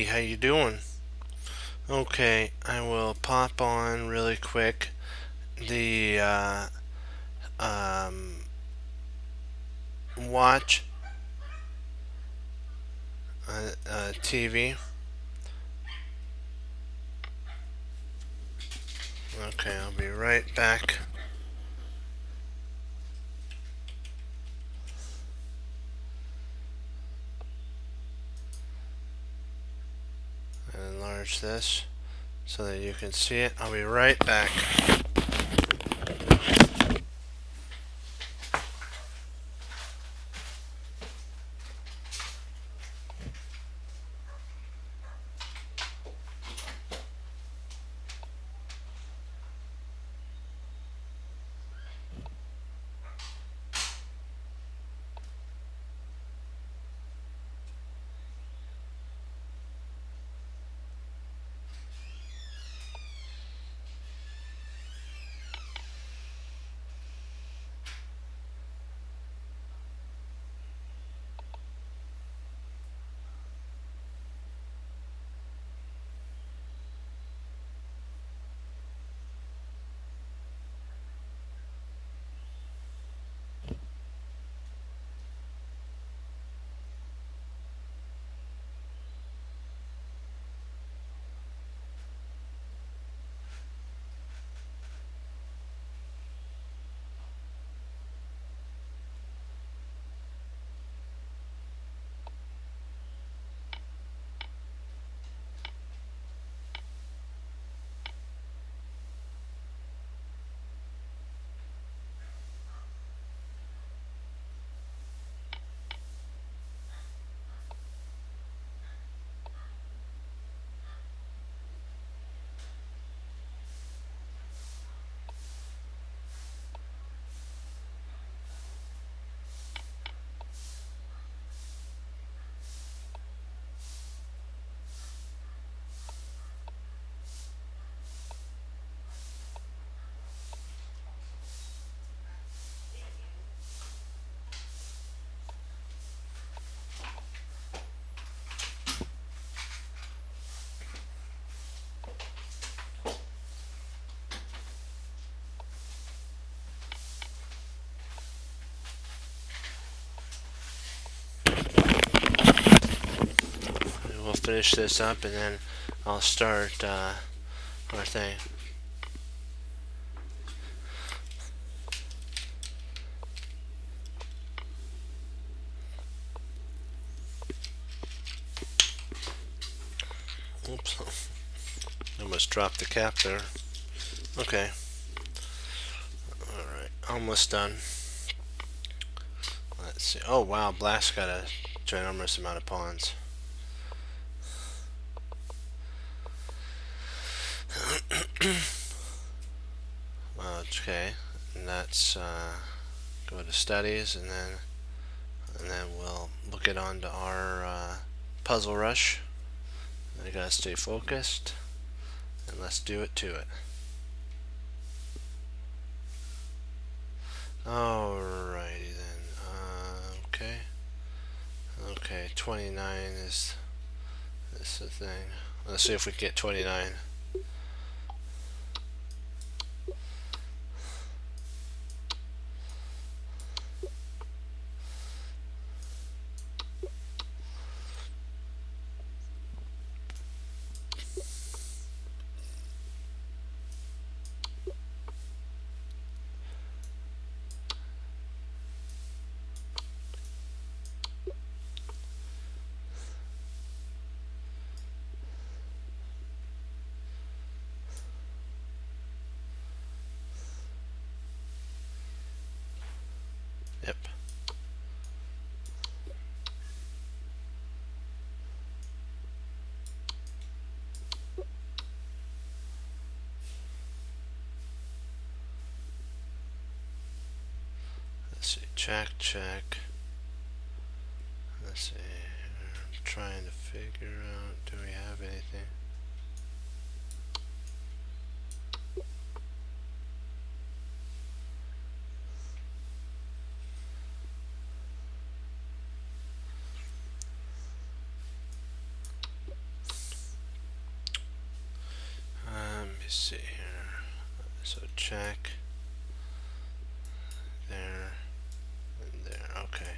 how you doing? Okay, I will pop on really quick the um, watch TV. Okay, I'll be right back. Enlarge this so that you can see it. I'll be right back. We'll finish this up and then I'll start our thing. Oops. Almost dropped the cap there. Okay. Alright. Almost done. Let's see. Oh wow, Blast got a ginormous amount of pawns. Okay, and that's go to studies, and then we'll look it onto our puzzle rush. I gotta stay focused, and let's do it to it. Alrighty then. Okay, 29 is the thing. Let's see if we can get 29. Yep. Let's see. Check. Let's see. I'm trying to figure out. Do we have anything? check. There and there. Okay.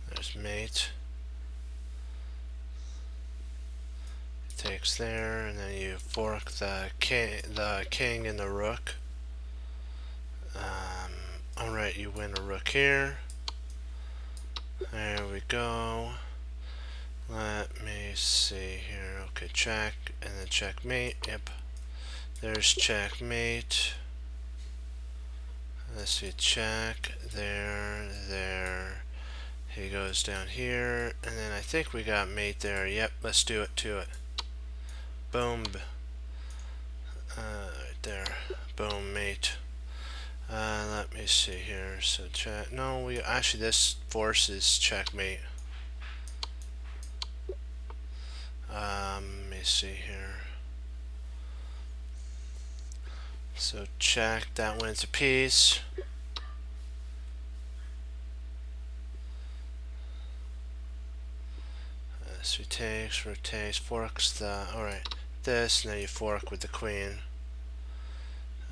There's mate. Takes there, and then you fork the king and the rook. Alright, you win a rook here. There we go. Let me see here. Okay, check, and then checkmate. Yep. There's checkmate. Let's see, check. There. He goes down here, and then I think we got mate there. Yep, let's do it to it. Boom. Right there. Boom, mate. Let me see here. So check. No, we actually, this forces checkmate. Let me see here. So check. That wins a piece. So he takes, rotates, forks the. Alright. This, and then you fork with the queen.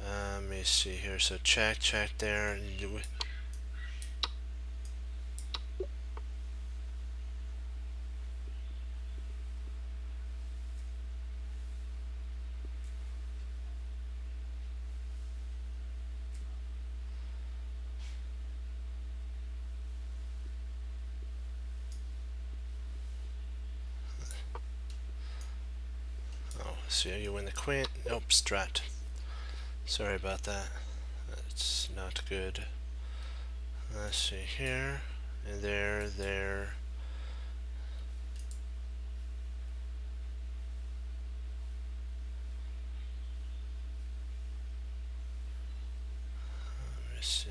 Let me see here. So check there. And so you win the queen. Nope, strat. Sorry about that. That's not good. Let's see here. And there. Let me see.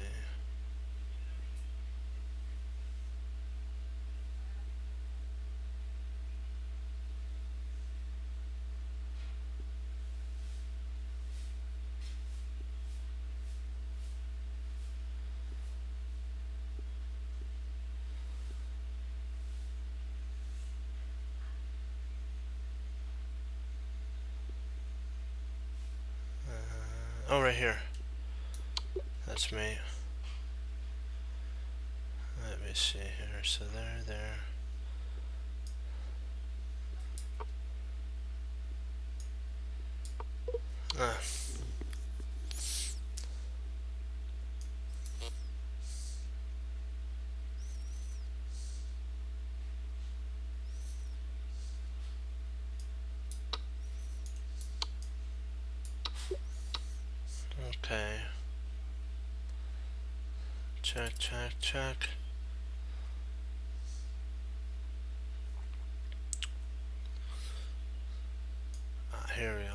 Oh, right here. That's me. Let me see here. So there. Ah. Okay. Check. Here we go.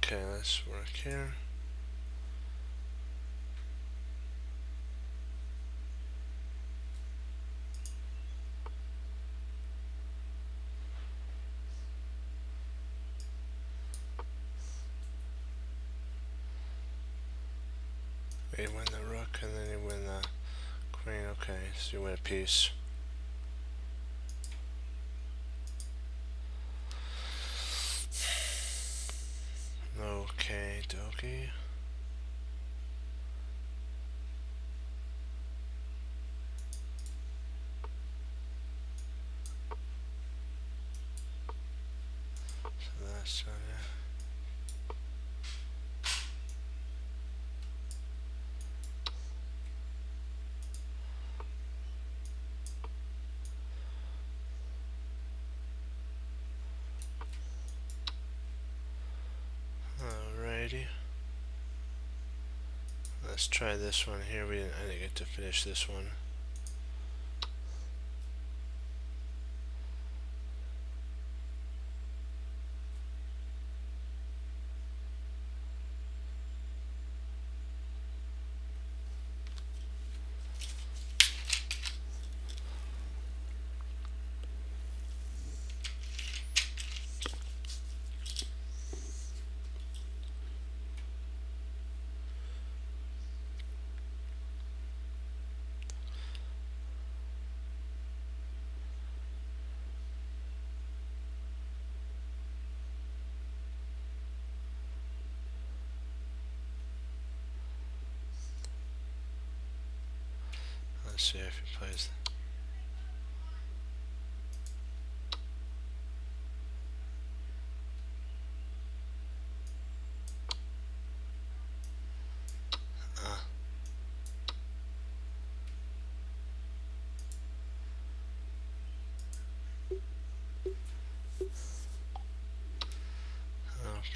Okay, let's work here. You win the rook, and then you win the queen. Okay, so you win a piece. Okay, dokie. So that's on it. Alrighty. Let's try this one here. I didn't get to finish this one. see if he plays.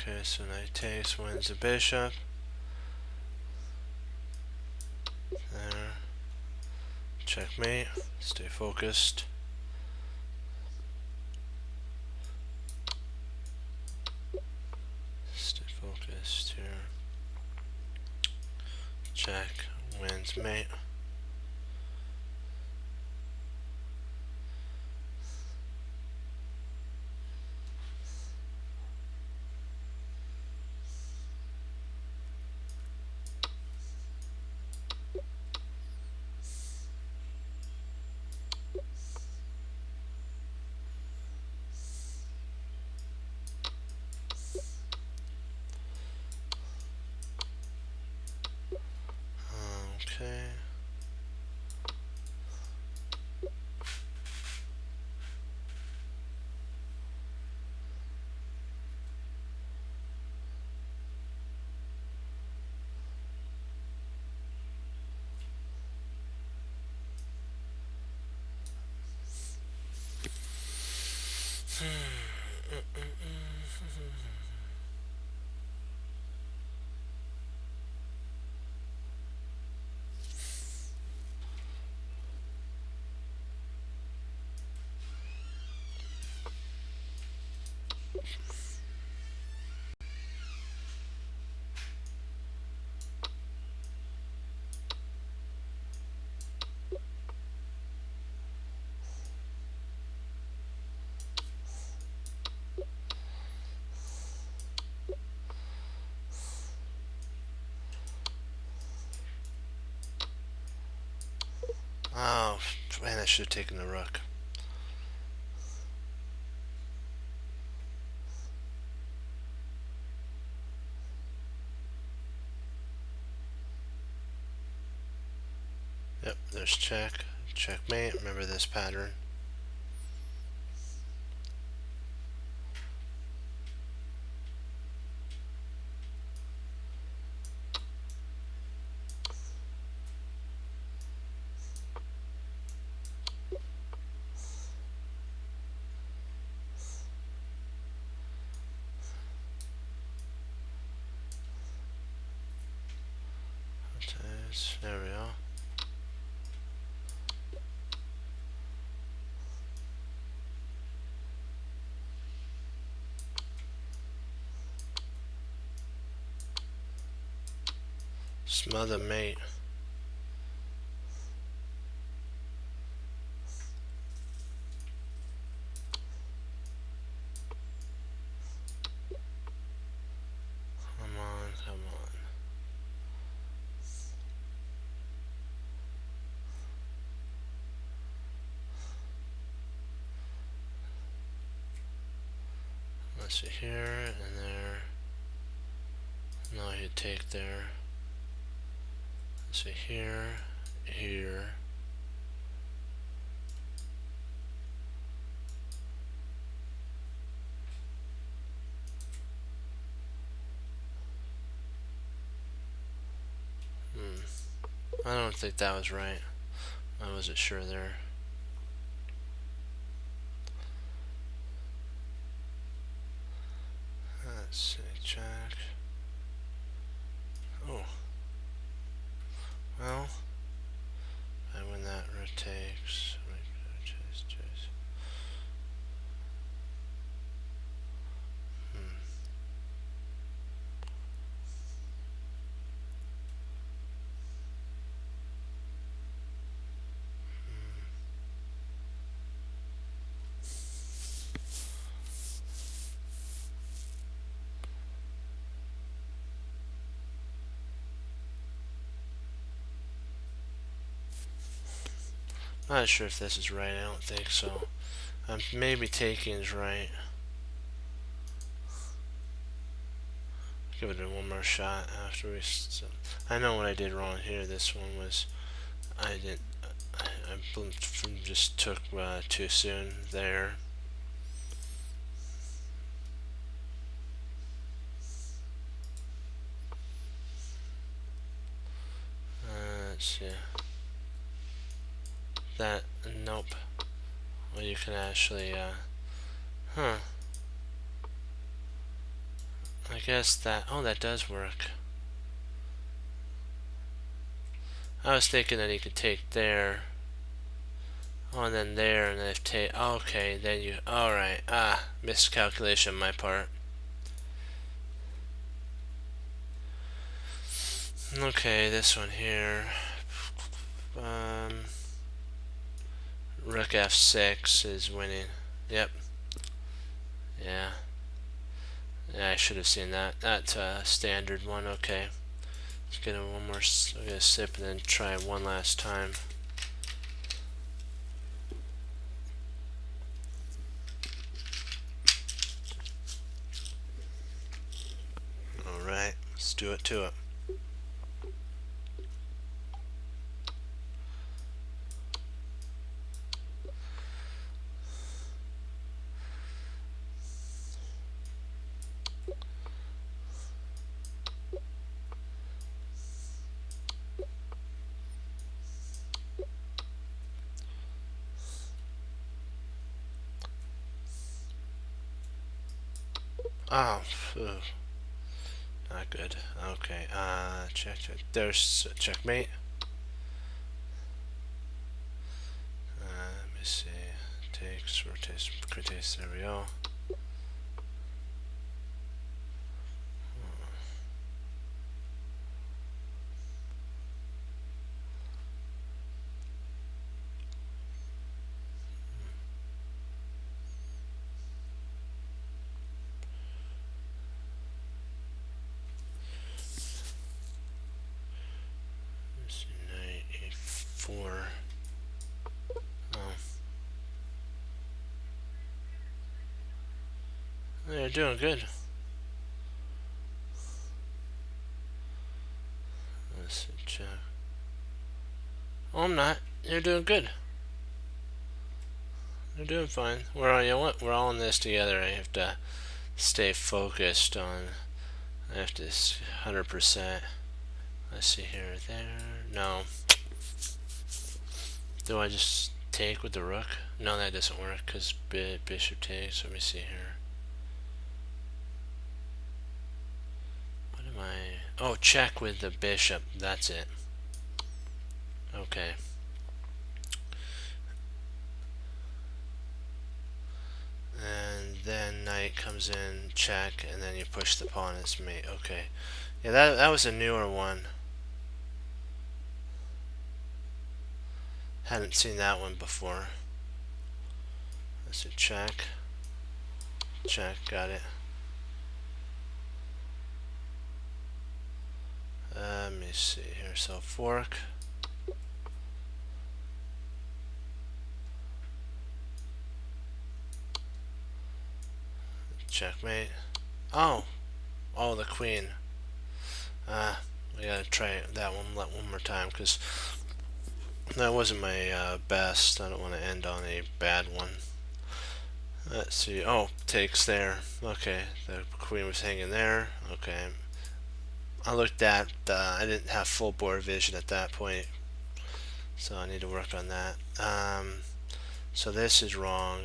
Okay, so knight takes, wins the bishop. There. Checkmate. Stay focused. Stay focused here. Check. Wins mate. Okay. Oh, man, I should have taken the rook. Yep, there's check. Checkmate. Remember this pattern. There we go. Smother mate. Come on, come on. Let's see here and there. No, he'd take there. Let's see here, here. I don't think that was right. I wasn't sure there. Let's see, check. Oh. Well, I win that, rook takes. Chase. Not sure if this is right, I don't think so. Maybe taking is right. Give it one more shot after we. I know what I did wrong here. This one was I just took too soon there. Let's see. That, nope. Well, you can actually, huh. I guess that, oh, that does work. I was thinking that you could take there. Oh, and then there, and then if take, okay, then you, alright, miscalculation on my part. Okay, this one here. Rook f6 is winning. Yep. Yeah. Yeah, I should have seen that. That's a standard one. Okay. Let's get one more. I'll get a sip and then try one last time. Alright, let's do it to it. Oh, ugh. Not good. Okay, check. There's checkmate. Let me see. Takes, rotates, rotates. There we go. Knight e4. Oh. They're doing good. Let's see, check. Oh, I'm not. You're doing good. They're doing fine. We're all, you know what? We're all in this together. I have to stay focused on. I have to 100%. Let's see here. There. No. Do I just take with the rook? No, that doesn't work because bishop takes. Let me see here. What am I? Oh, check with the bishop. That's it. Okay. And then knight comes in, check, and then you push the pawn. It's mate. Okay. Yeah, that was a newer one. Hadn't seen that one before. Let's see, check. Check, got it. Let me see here. So fork. Checkmate. Oh, the queen. We gotta try that one more time because that wasn't my best. I don't want to end on a bad one. Let's see. Oh, takes there. Okay, the queen was hanging there. Okay. I looked at. I didn't have full board vision at that point, so I need to work on that. So this is wrong.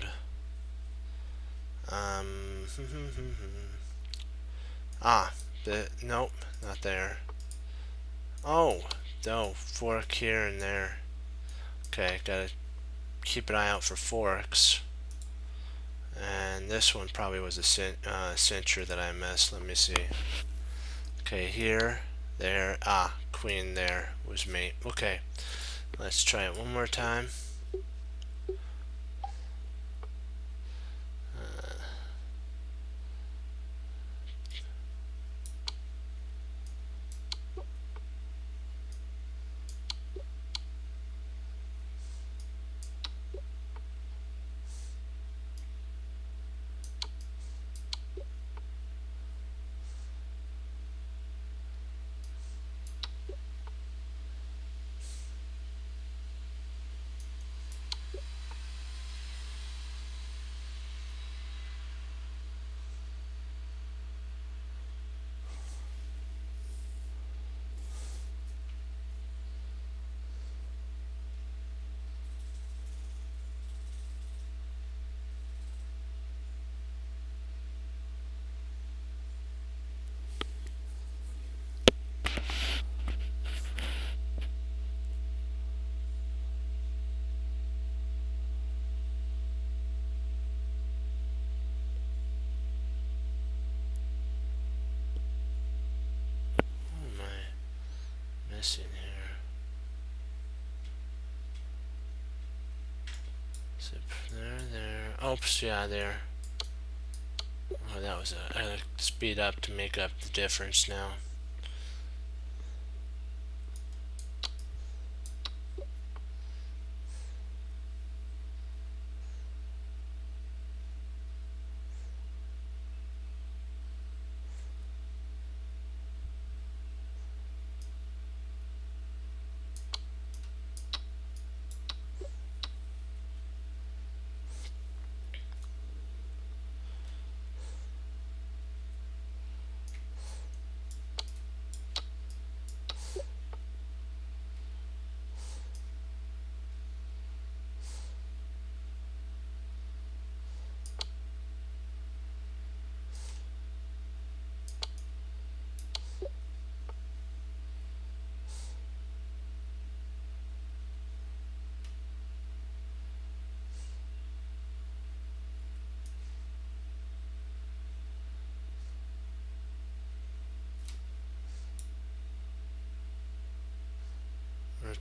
Nope, not there. Oh, no, fork here and there. Okay, gotta keep an eye out for forks. And this one probably was a cincher that I missed. Let me see. Okay, here, there, queen there was mate. Okay, let's try it one more time. Zip there. Oops, yeah, there. Oh, that was I gotta speed up to make up the difference now.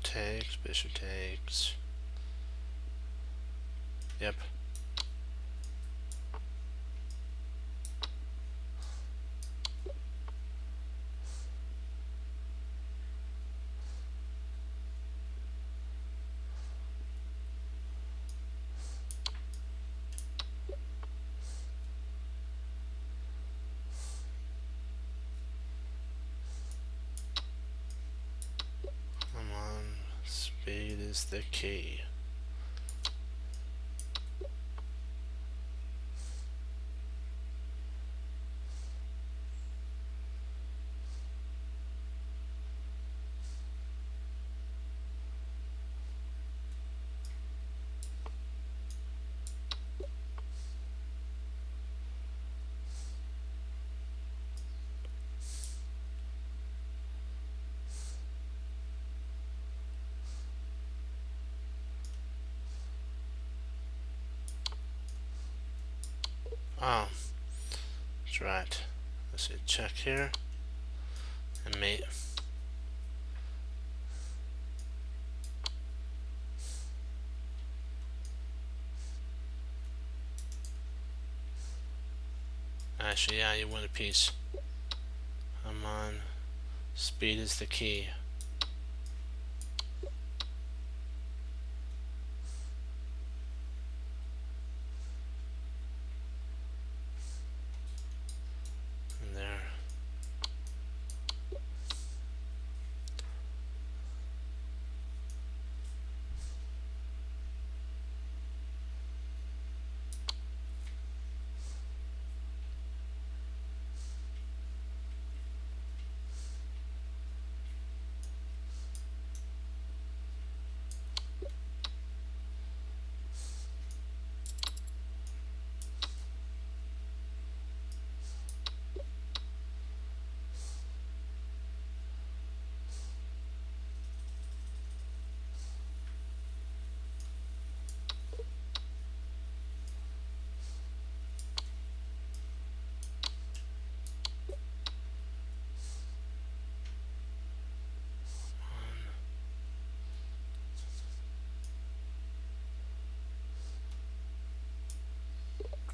Takes, bishop takes. Yep. Come on. Speed is the key. Oh, that's right. Let's see, check here. And mate. Actually, yeah, you win a piece. Come on. Speed is the key. And there.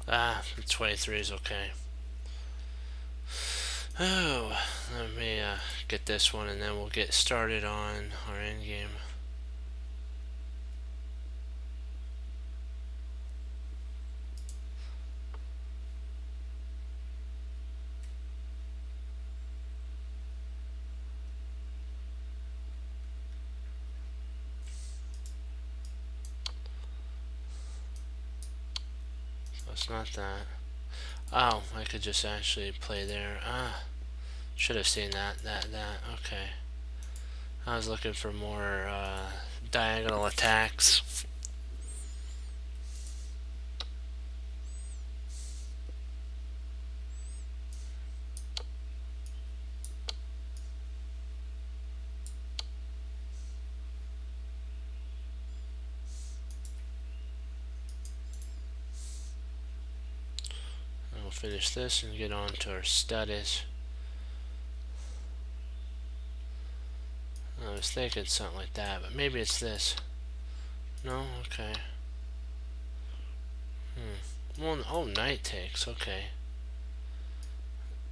Ah, 23 is okay. Oh, let me get this one and then we'll get started on our endgame. So it's not that. Oh, I could just actually play there. Ah, should have seen that. Okay. I was looking for more diagonal attacks. And we'll finish this and get on to our studies. I was thinking something like that, but maybe it's this. No? Okay. Well, oh, knight takes, okay.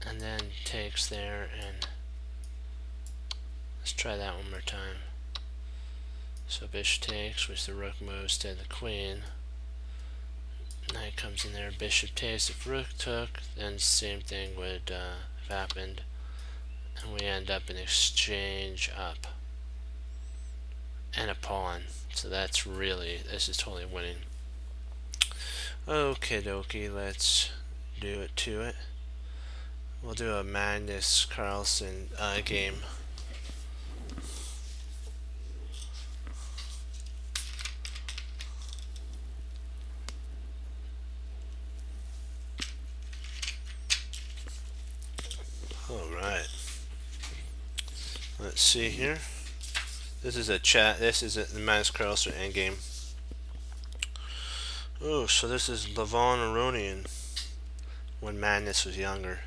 And then takes there, and let's try that one more time. So bishop takes, which the rook moves to the queen. Knight comes in there, bishop takes. If rook took, then same thing would have happened. And we end up in exchange up. And a pawn. So that's really, this is totally winning. Okay dokie, let's do it to it. We'll do a Magnus Carlsen game. Alright. Let's see here. This is a chat. This is the Magnus Carlsen endgame. Oh, so this is Levon Aronian when Magnus was younger.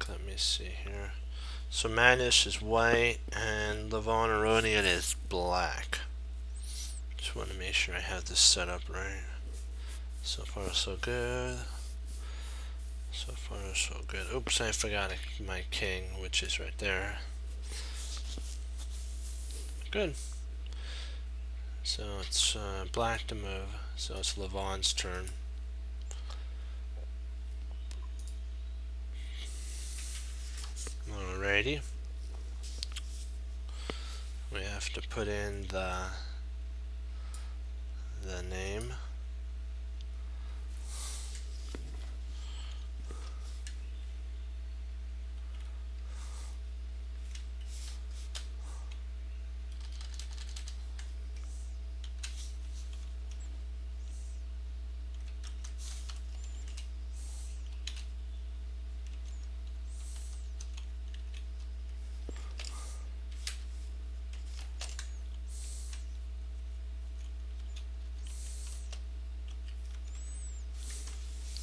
Let me see here. So Magnus is white and Levon Aronian is black. Just want to make sure I have this set up right. So far so good. So far so good. Oops, I forgot my king, which is right there. Good. So it's black to move. So it's Levon's turn. Alrighty. We have to put in the name.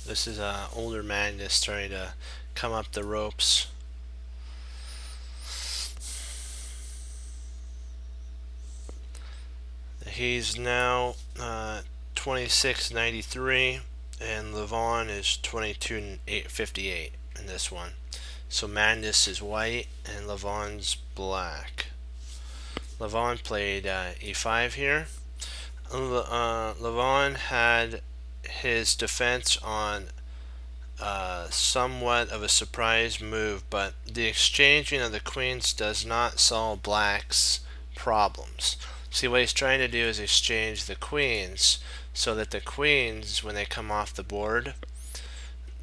This is older Magnus starting to come up the ropes. He's now 26.93 and Levon is 22.58 in this one. So Magnus is white and Levon's black. Levon played e5 here. Levon had his defense on somewhat of a surprise move, but the exchanging of the queens does not solve black's problems. See, what he's trying to do is exchange the queens so that the queens, when they come off the board,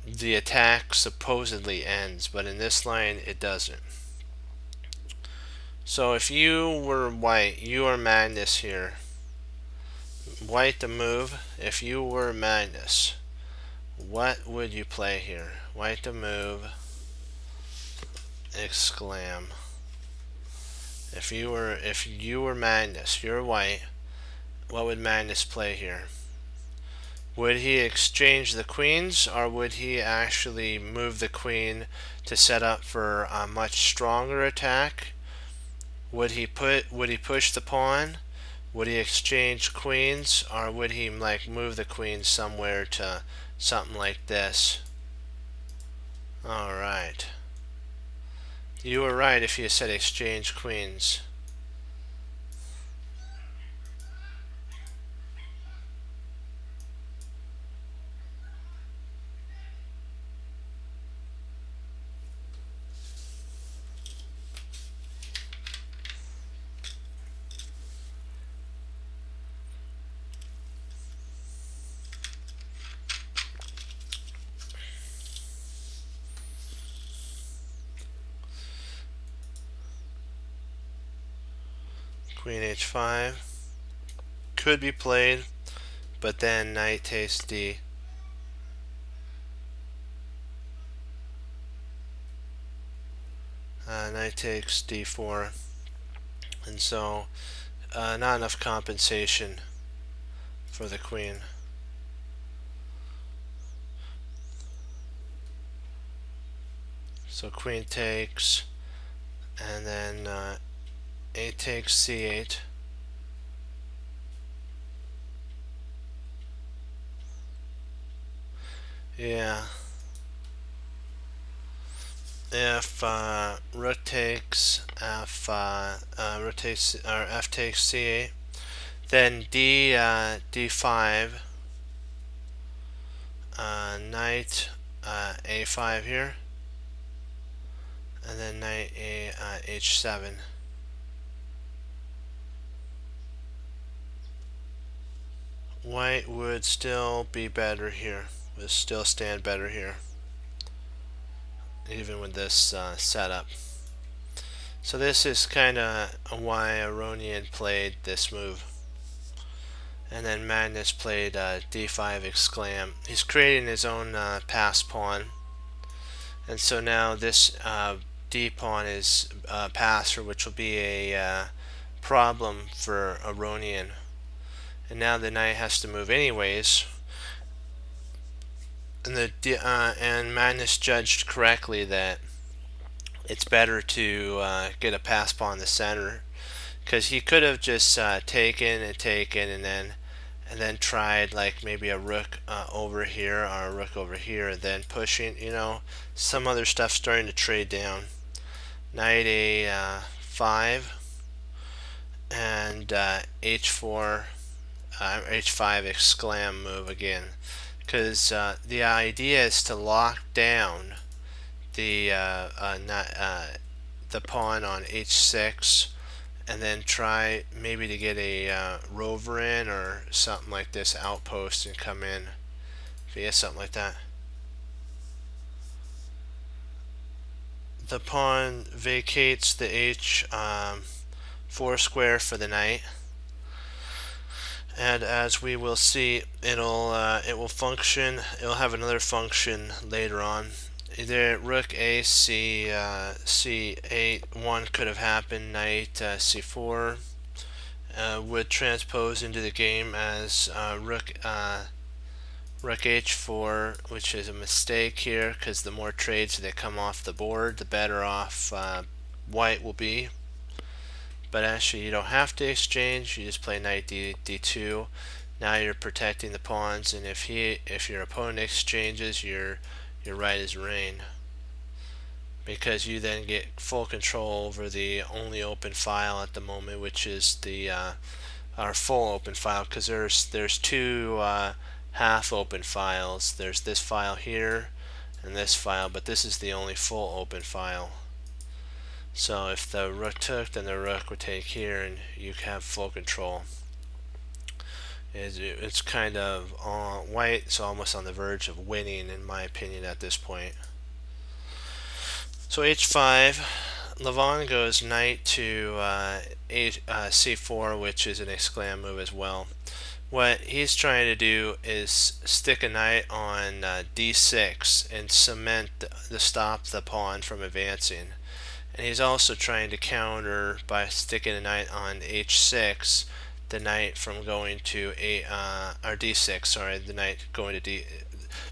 the attack supposedly ends, but in this line it doesn't. So if you were white, you are Magnus here. White to move. If you were Magnus, what would you play here? White to move. Exclam. If you were Magnus, you're white, what would Magnus play here? Would he exchange the queens, or would he actually move the queen to set up for a much stronger attack? Would he push the pawn? Would he exchange queens, or would he like move the queen somewhere to something like this? All right. You were right if you said exchange queens. Queen h5 could be played, but then knight takes d. Knight takes d4, and so not enough compensation for the queen. So queen takes, and then a takes c8. Yeah. If rook takes rook takes or f takes c8, then d5, knight a5 here, and then knight h7. White would still be better here. Would still stand better here, even with this setup. So this is kind of why Aronian played this move. And then Magnus played d5 exclam. He's creating his own pass pawn. And so now this d pawn is passed, which will be a problem for Aronian. And now the knight has to move anyways. And Magnus judged correctly that it's better to get a pass pawn in the center, because he could have just taken and then tried like maybe a rook over here or a rook over here, and then pushing, some other stuff starting to trade down. Knight a5 and h4 h5 exclam move again, because the idea is to lock down the pawn on h6, and then try maybe to get a rover in or something like this, outpost, and come in via something like that. The pawn vacates the h4 square for the knight, and as we will see, it will function. It will have another function later on. Either rook a c8 1 could have happened. Knight c4 would transpose into the game as rook h4, which is a mistake here, because the more trades that come off the board, the better off white will be. But actually, you don't have to exchange. You just play knight d2. Now you're protecting the pawns, and if your opponent exchanges, you're right as rain, because you then get full control over the only open file at the moment, which is the our full open file, because there's two half open files. There's this file here and this file, but this is the only full open file. So if the rook took, then the rook would take here, and you have full control. It's kind of white's almost on the verge of winning, in my opinion, at this point. So h5, Levon goes knight to c4, which is an exclam move as well. What he's trying to do is stick a knight on d6 and cement stop the pawn from advancing. And he's also trying to counter by sticking a knight on h6, the knight from going to or d6. Sorry, the knight going to d.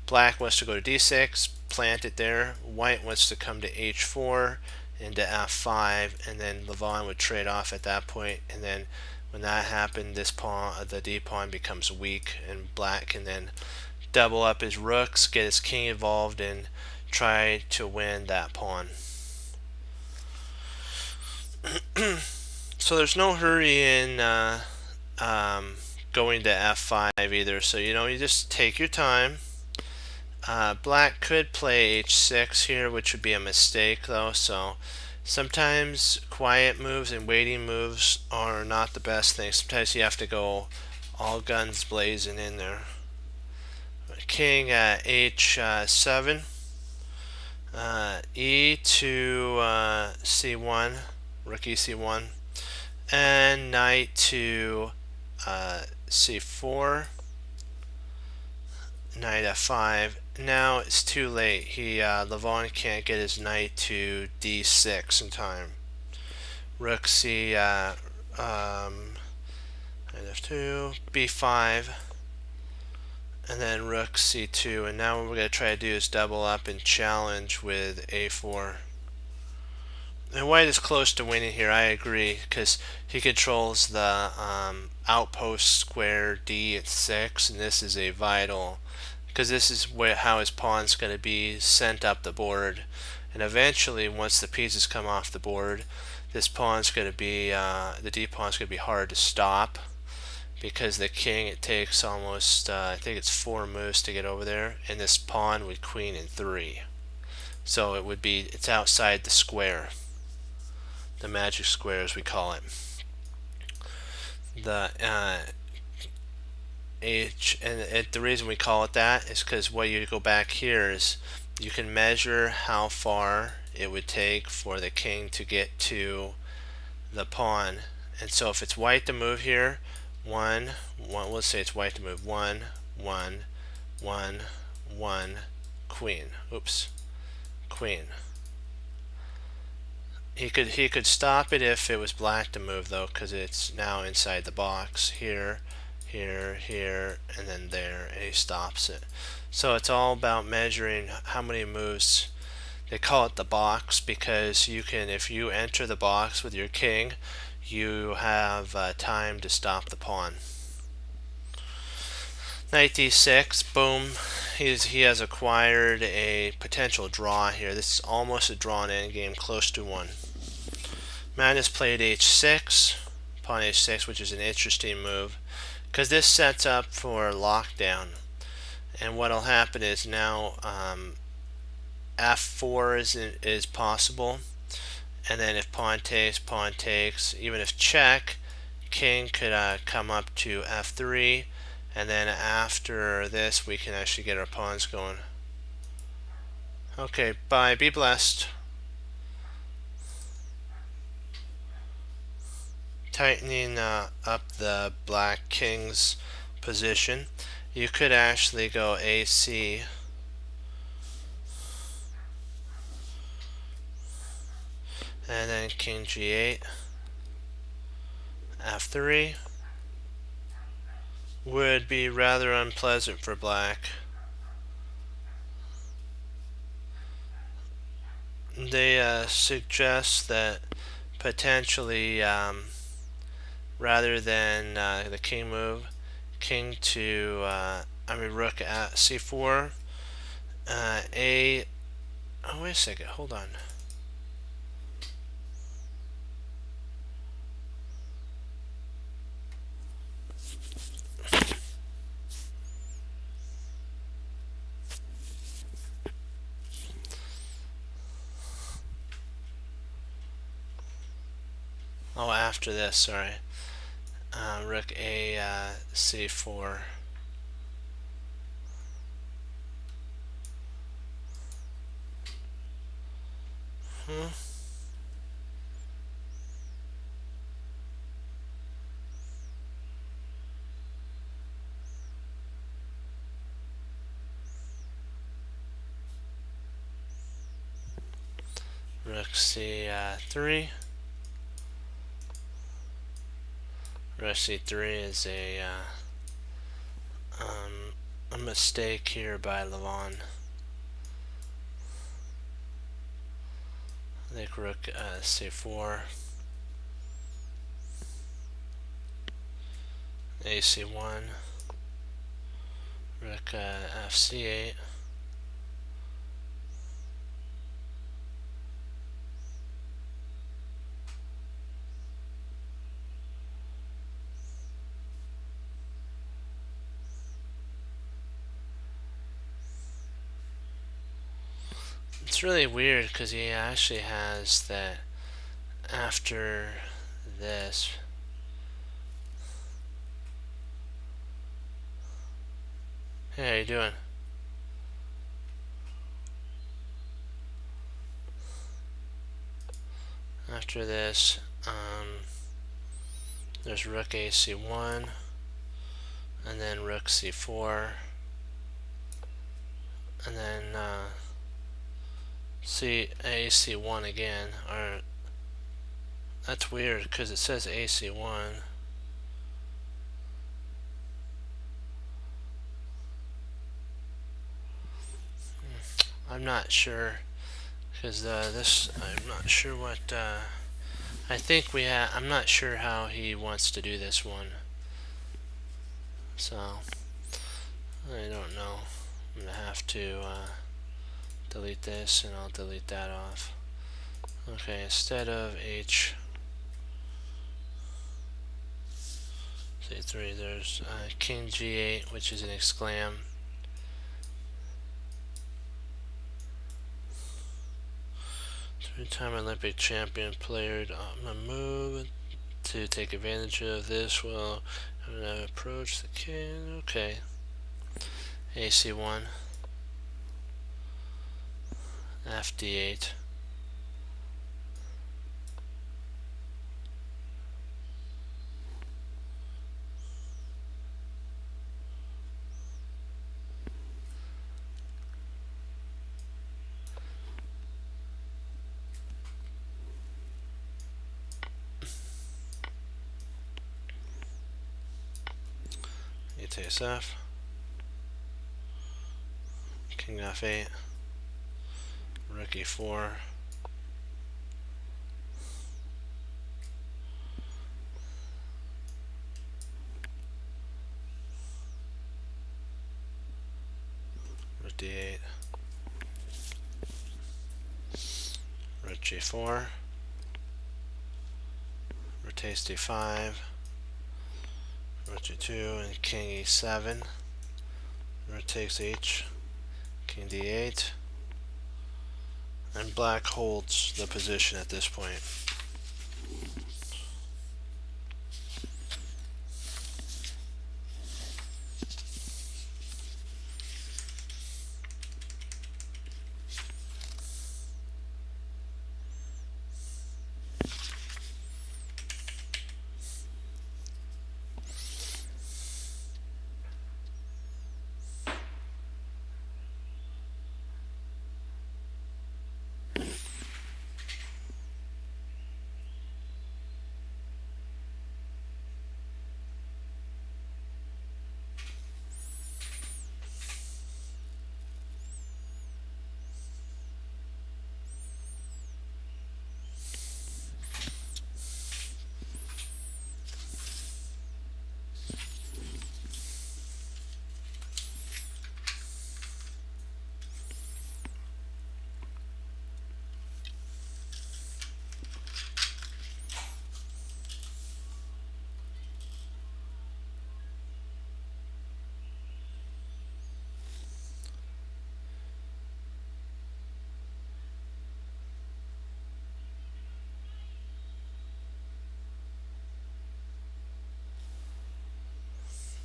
Black wants to go to d6, plant it there. White wants to come to h4 into f5, and then Levon would trade off at that point. And then when that happened, this pawn, the d pawn, becomes weak, and Black can then double up his rooks, get his king involved, and try to win that pawn. So there's no hurry in going to f5 either. So you just take your time. Black could play h6 here, which would be a mistake though. So sometimes quiet moves and waiting moves are not the best thing. Sometimes you have to go all guns blazing in there. King at h7, e to c1, rook e c1, and knight to c4, knight f5. Now it's too late. Levon can't get his knight to d6 in time. Rook c, knight f2, b5, and then rook c2. And now what we're going to try to do is double up and challenge with a4. And white is close to winning here, I agree, because he controls the outpost square d at 6, and this is a vital, because this is how his pawn's going to be sent up the board. And eventually, once the pieces come off the board, this pawn's going to be, the d pawn's going to be hard to stop, because the king, it takes almost, I think it's 4 moves to get over there, and this pawn would queen in 3. So it would be, it's outside the square. The magic square, as we call it. The the reason we call it that is because what you go back here is you can measure how far it would take for the king to get to the pawn. And so if it's white to move here, let's say it's white to move 1, 1, 1, 1, queen. Oops, queen. He could stop it if it was black to move, though, because it's now inside the box. Here, here, here, and then there, and he stops it. So it's all about measuring how many moves. They call it the box because you can, if you enter the box with your king, you have time to stop the pawn. Knight d6, boom. He has acquired a potential draw here. This is almost a drawn endgame, close to one. Man has played h6, pawn h6, which is an interesting move, because this sets up for lockdown. And what will happen is now f4 is possible, and then if pawn takes, even if check, king could come up to f3, and then after this we can actually get our pawns going. Okay, bye, be blessed. Tightening up the black king's position, you could actually go AC, and then king g8, f3 would be rather unpleasant for black. They suggest that potentially rather than the king move, king to rook at c4, oh wait a second, hold on. Oh, after this, sorry. Rook a c4. Rook c3. Rook c3 is a mistake here by Levon. I think rook c4, ac1, rook fc8. It's really weird because he actually has that after this. Hey, how you doing? After this, There's rook AC1, and then rook C4, and then AC1 again. Or that's weird because it says AC1. I'm not sure because I'm not sure what I think we have. I'm not sure how he wants to do this one, so I don't know. I'm gonna have to delete this, and I'll delete that off. Okay, instead of H C3, there's King G8, which is an exclam. Three-time Olympic champion player. I'm gonna move to take advantage of this. Well, I'm gonna approach the king. Okay. AC1, FD8. E takes F. King F8. Rook E4. Rook D8. Rook G4. Rook takes D5. Rook G2 and King E7. Rook takes H. King D8. And black holds the position at this point.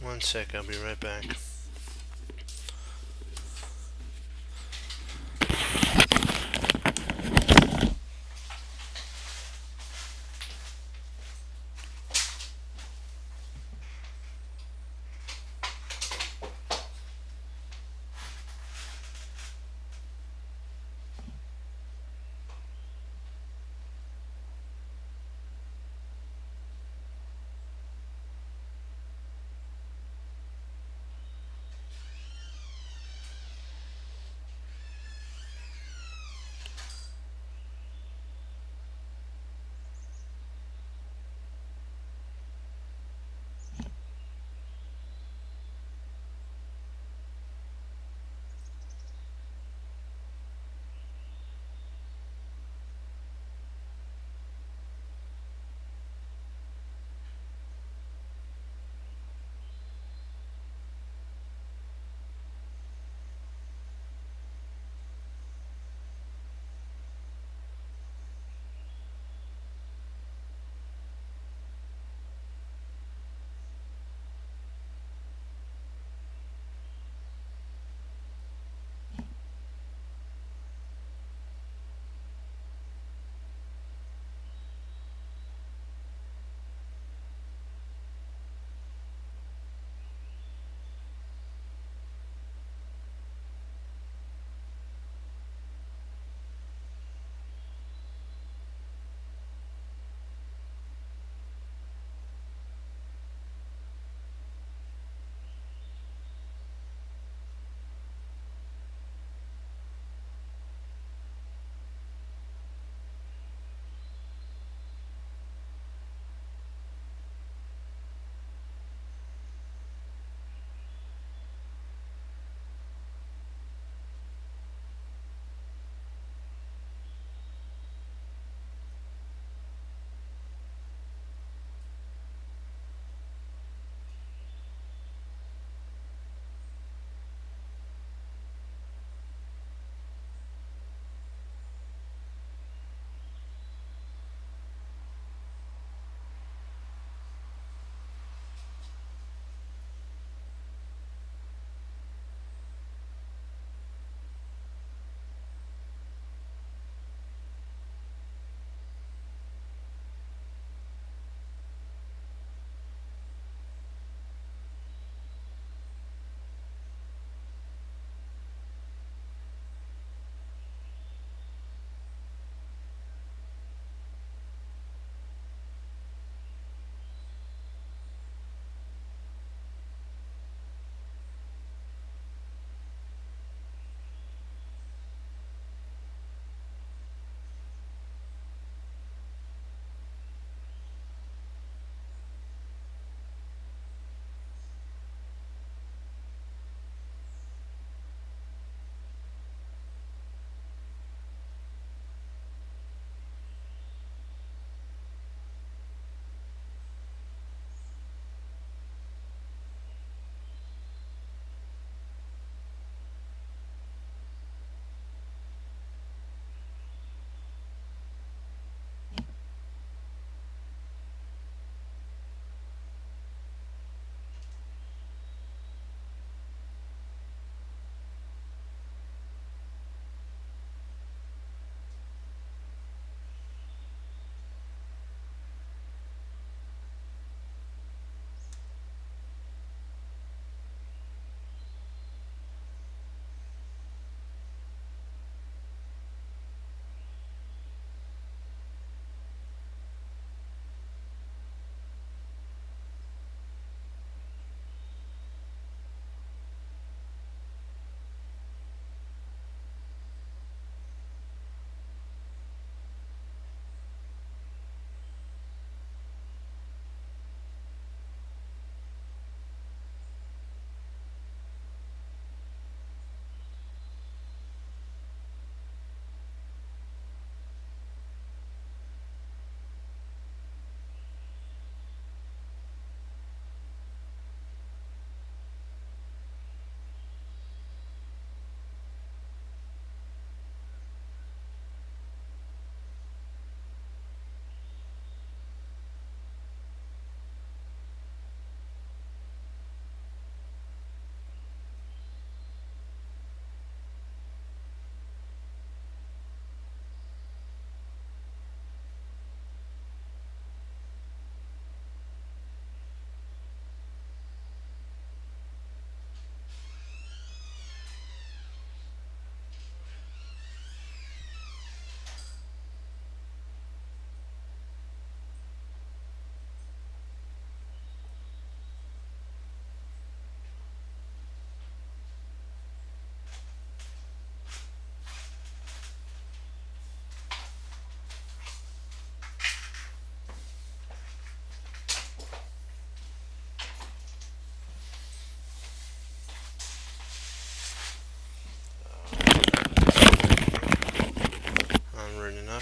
One sec, I'll be right back.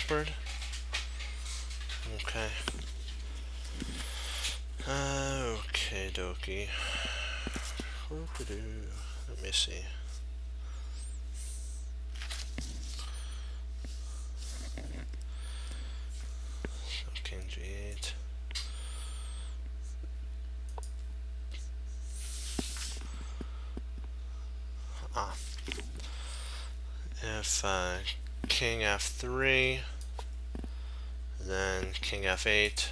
backward. Okay. Okay, dokie. Let me see. So King G8. If King F3, then King F8.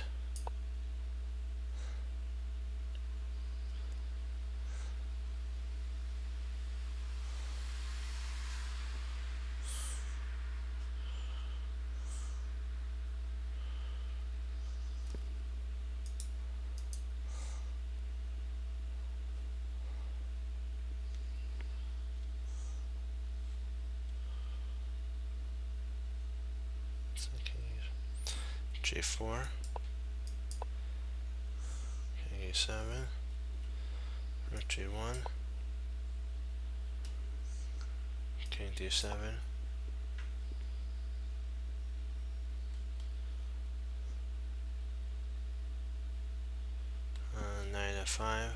G4, King E7, Rook G1, King D7, Knight F5,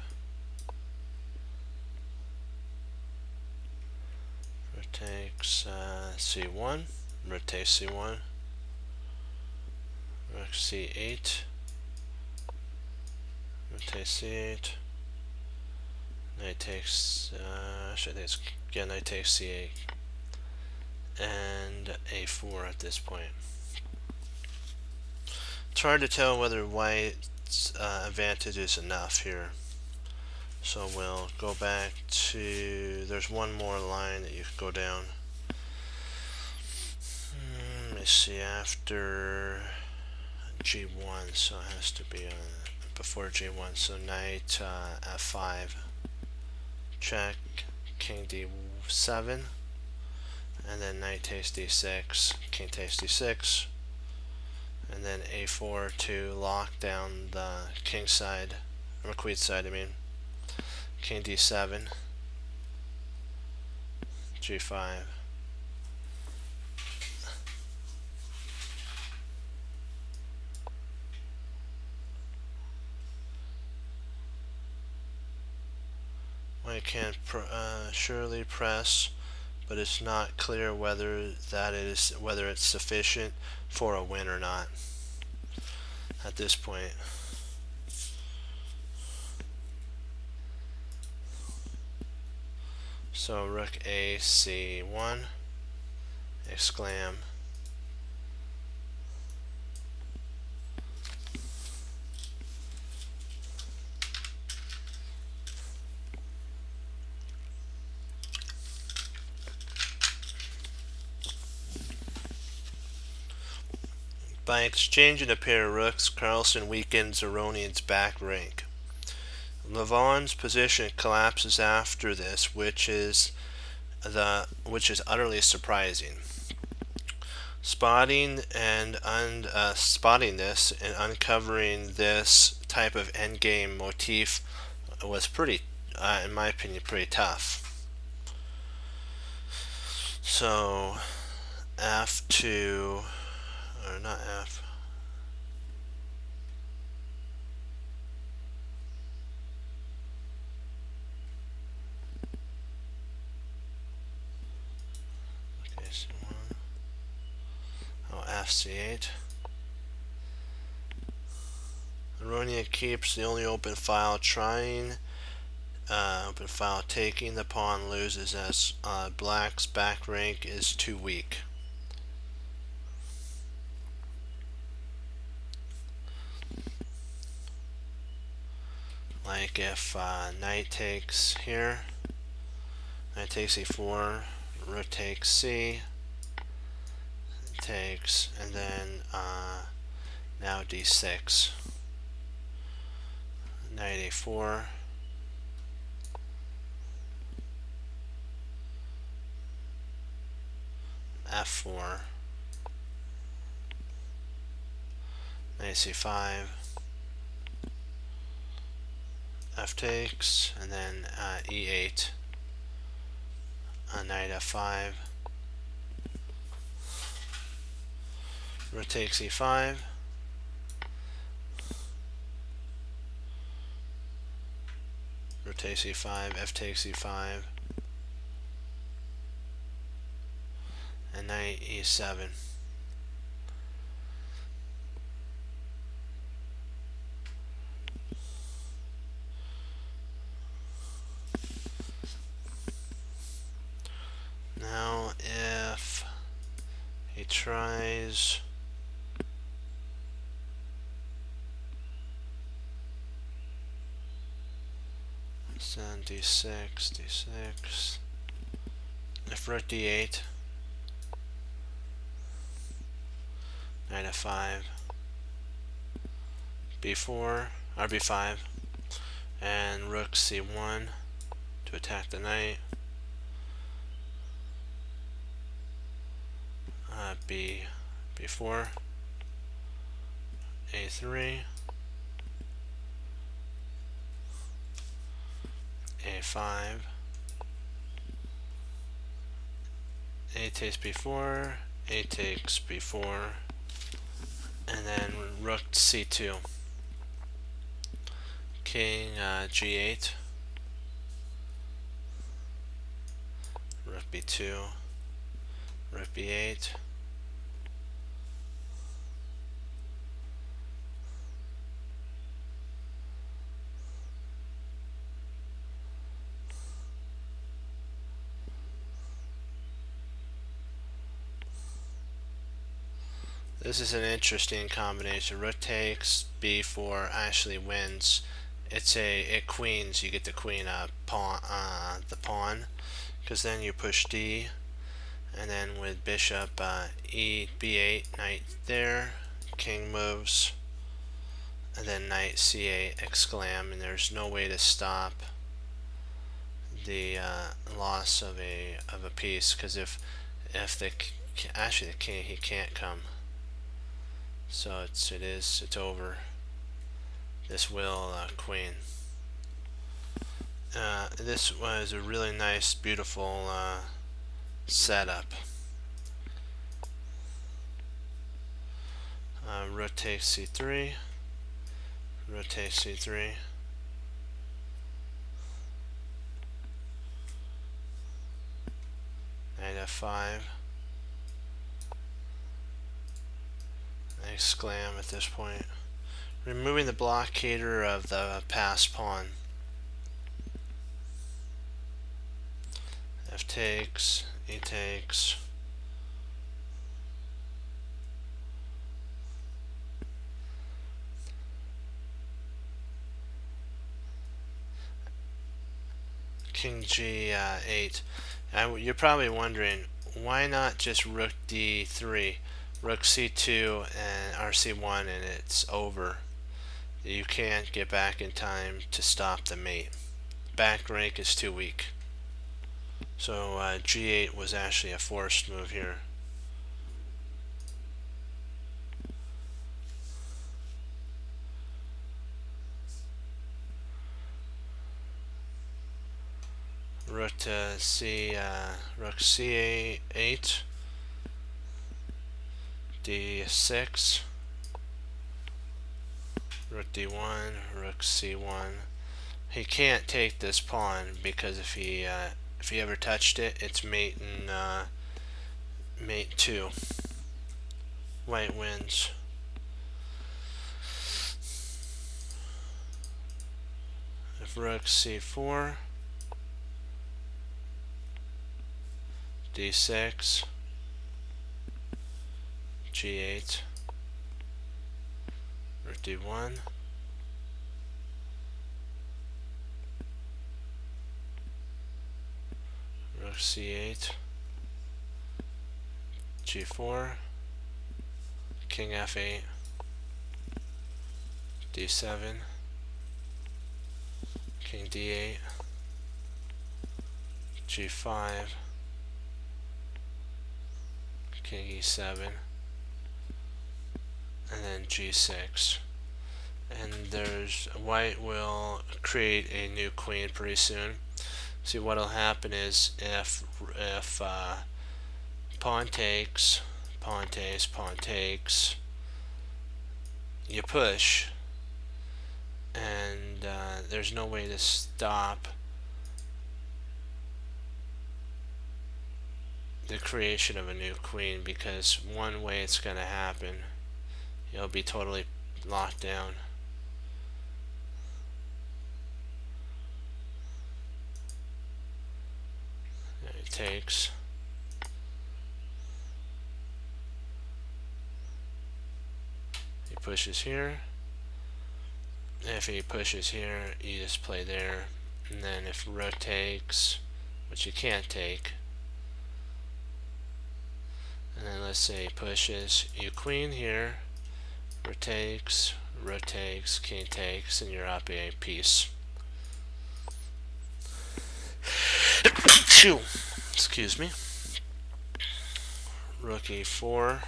Rook takes C1, Rook takes C1, Rook C8, Rook takes C8, Knight takes, Knight takes C8, and A4 at this point. It's hard to tell whether white's advantage is enough here. So we'll go back to, there's one more line that you could go down. Let me see, after G1, so it has to be before G1, so Knight F5, check, King D7, and then Knight takes D6, King takes D6, and then A4 to lock down the king side, or queen side I mean, King D7, G5, White can surely press, but it's not clear whether it's sufficient for a win or not at this point. So Rook A C1, exclam. By exchanging a pair of rooks, Carlsen weakens Aronian's back rank. Levon's position collapses after this, which is utterly surprising. Spotting this and uncovering this type of endgame motif was pretty, in my opinion, pretty tough. So F2, or not F. Okay, C1. Oh, FC8. Aronian keeps the only open file, open file taking. The pawn loses as black's back rank is too weak. Like if knight takes here, knight takes e4, rook takes c, takes, and then now d6, knight a4, f4, knight c5, f takes, and then e8, knight f5, rook takes e5, rook takes e5, f takes e5, and knight e7. Now if he tries then d6, d6, if rook d8, knight f5, b4 or b5, and rook c1 to attack the knight, b4, a3, a5, a takes b4, a takes b4, and then rook c2, king g8, rook b2, rook b8, this is an interesting combination. Rook takes b4 actually wins. It queens. You get the queen pawn, the pawn, because then you push d, and then with bishop b8, knight there, king moves, and then knight c8 exclam, and there's no way to stop the loss of a piece, because if the actually the king, he can't come. So it's over. This will queen. This was a really nice, beautiful setup. Rook takes c3. Rook takes c3. Knight f5. Exclam at this point. Removing the blockader of the passed pawn. F takes, E takes. King G8. You're probably wondering, why not just rook D3? Rook C2 and RC1 and it's over. You can't get back in time to stop the mate. Back rank is too weak. So G8 was actually a forced move here. Rook to rook C8, D6, rook D1, rook C1. He can't take this pawn because if he ever touched it, it's mate and mate 2. White wins. If rook C4, D6, G8, rook D1, rook C8, G4, king F8, D7, king D8, G5, king E7, and then G6. And there's white will create a new queen pretty soon. See, what'll happen is if pawn takes, pawn takes, you push, and there's no way to stop the creation of a new queen, because one way it's going to happen, you'll be totally locked down. It takes. He pushes here. If he pushes here, you just play there. And then if rook takes, which you can't take, and then let's say he pushes, you queen here, rook takes, king takes, and you're up a piece. Excuse me. Rook e4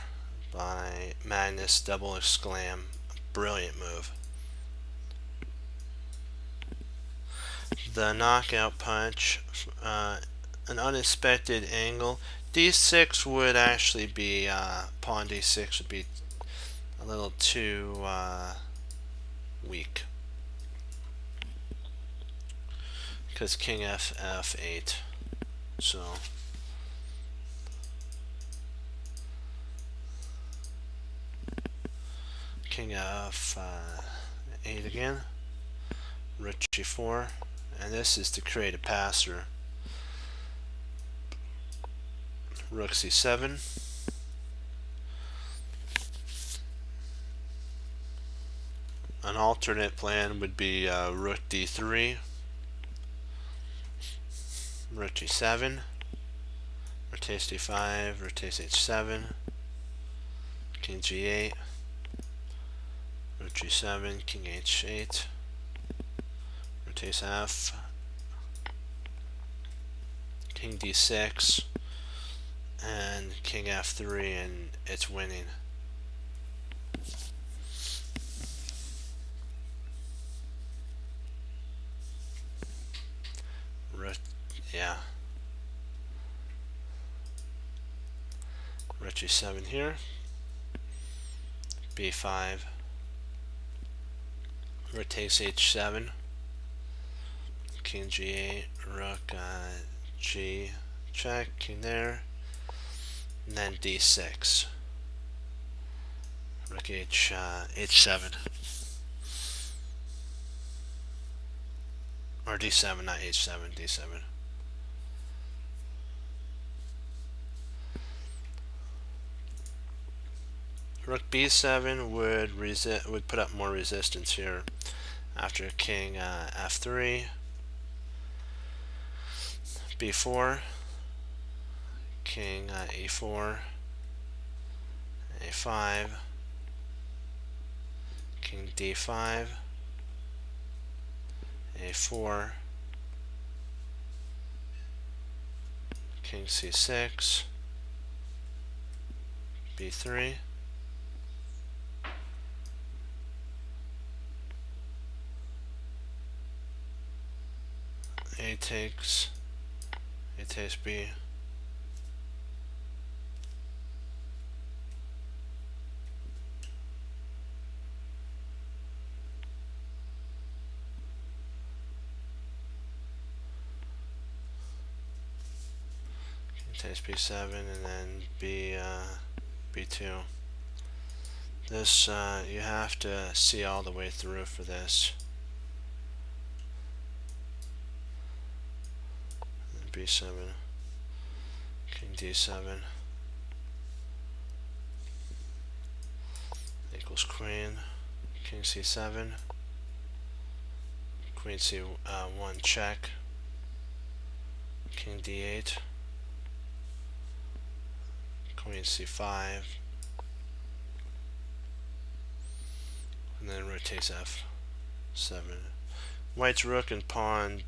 by Magnus double exclam. Brilliant move. The knockout punch, an unexpected angle. D6 would actually be, pawn D6 would be a little too weak, because king F8. So king F8 again, rook G4, and this is to create a passer. Rook C7, an alternate plan would be rook D3, rook G7, rook takes D5, rook takes H7, king G8, rook G7, king H8, rook takes F, king D6, and king F3, and it's winning. Yeah. Rook G7 here. B5. Rook takes H7. King G8. Rook G check. King there. And then D6. Rook H7. Or D7, not H7. D7. Rook B7 would put up more resistance here. After king F3, B4, king E4, A5, king D5, A4, king C6, B3, A takes B, takes B7, and then B2. This you have to see all the way through for this. B7, king D7 equals queen, king C7, queen C1 check, king D8, queen C5, and then rook takes F7. White's rook and pawn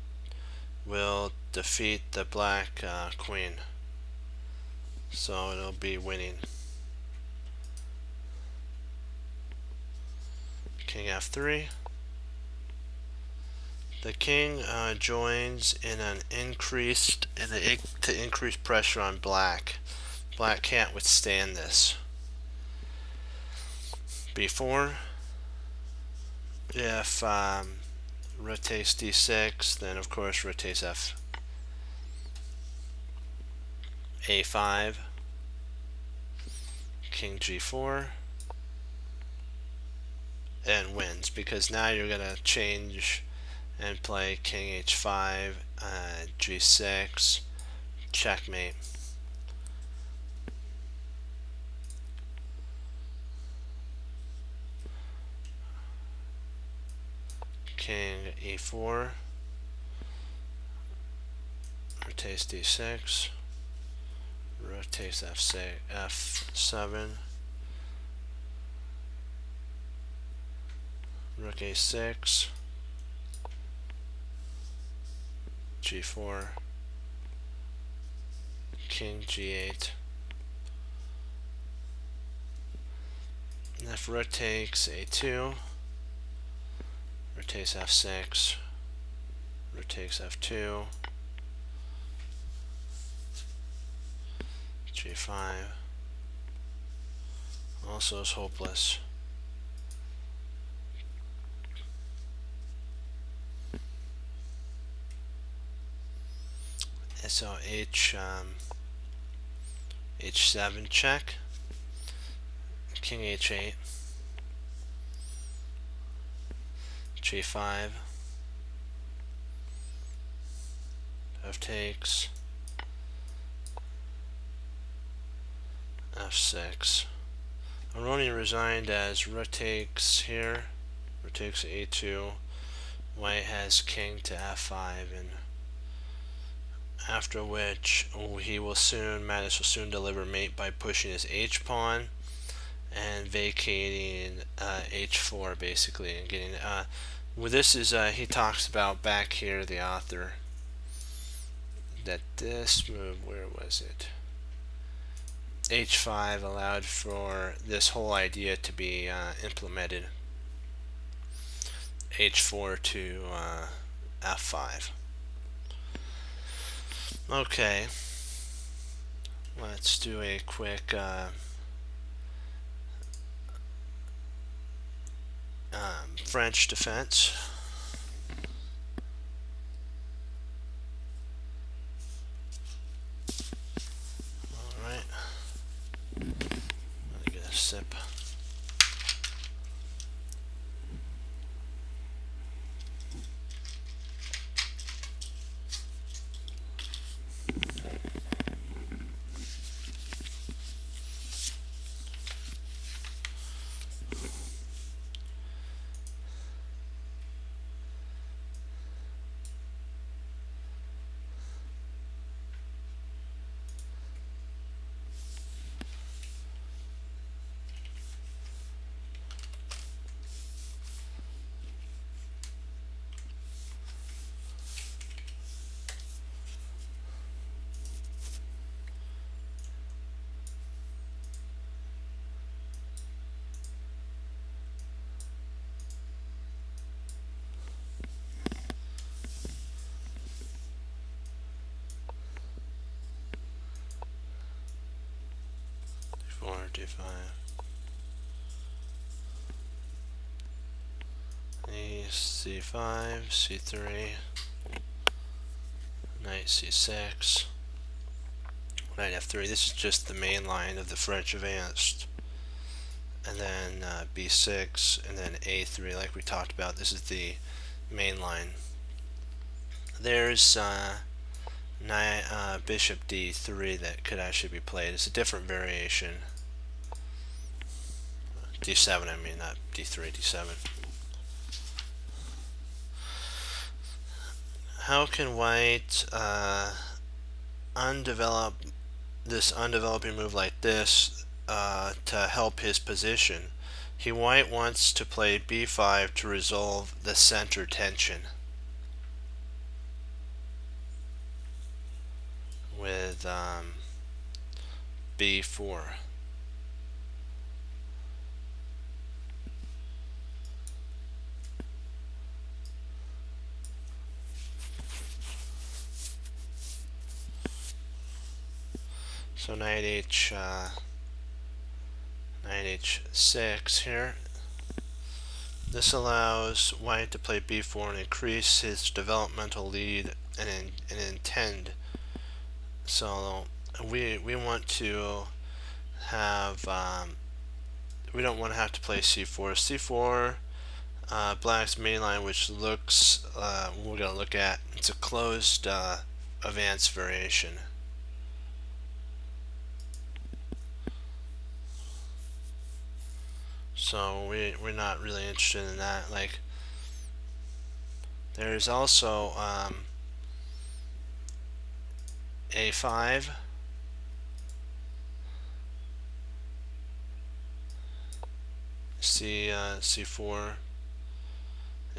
will defeat the black queen, so it'll be winning. King F3. The king joins in an to increase pressure on black. Black can't withstand this. B4. If rook takes d6, then of course rook takes f. A5. King g4. And wins, because now you're going to change and play king h5, g6, checkmate. King e4, rook takes d6, rook takes f7, rook a6, g4, king g8. And if rook takes a2, rook takes f6, rook takes f2, g5, also is hopeless. And so h7 check, king h8, g5, f takes, f6. Aroni resigned as rook takes here, rook takes a2, white has king to f5, and after which Mattis will soon deliver mate by pushing his h-pawn and vacating h4 basically, and getting well, this is he talks about back here, the author, that this move, where was it, h5 allowed for this whole idea to be implemented, h4 to f5. Okay, let's do a quick French defense. Alright, let me get a sip. D5, c5, c3, knight c6, knight f3. This is just the main line of the French advanced, and then b6, and then a3, like we talked about. This is the main line. There's bishop d3 that could actually be played. It's a different variation. d7, I mean, not d3, d7. How can white this undeveloping move like this to help his position? White wants to play b5 to resolve the center tension with b4. So knight h6 here. This allows white to play b4 and increase his developmental lead and intend. So we want to have we don't want to have to play c4. c4, black's main line, which looks we're going to look at. It's a closed advanced variation. So we're not really interested in that. Like, there's also a5, c4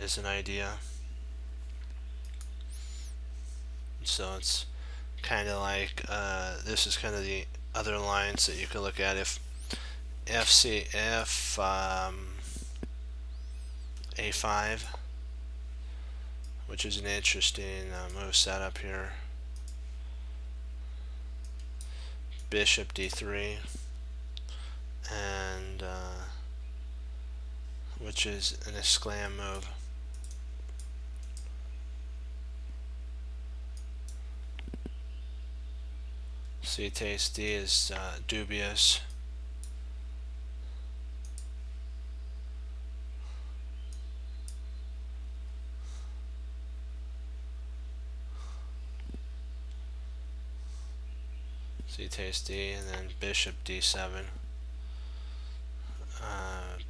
is an idea. So it's kind of like this is kind of the other lines that you could look at if a5, which is an interesting move setup here. Bishop d3, and which is an exclam move. C takes d is dubious. C takes d, and then bishop d7,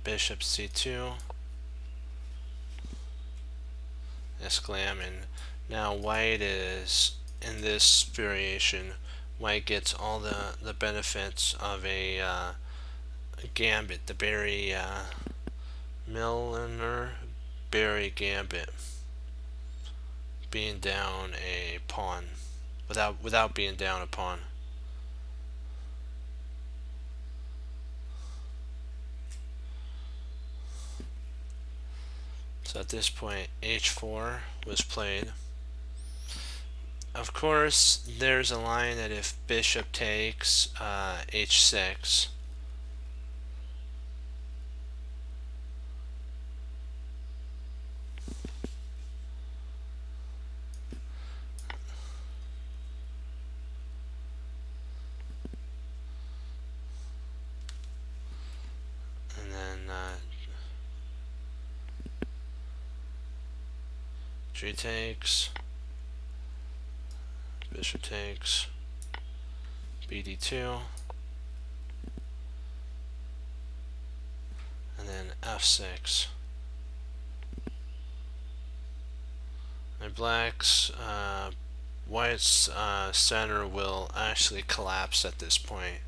bishop c2, exclam, and now white is in this variation. White gets all the benefits of a gambit, the Barry Barry gambit, being down a pawn without being down a pawn. So at this point, h4 was played. Of course, there's a line that if bishop takes h6, and then g takes, bishop takes, bd2, and then f6. And white's center will actually collapse at this point.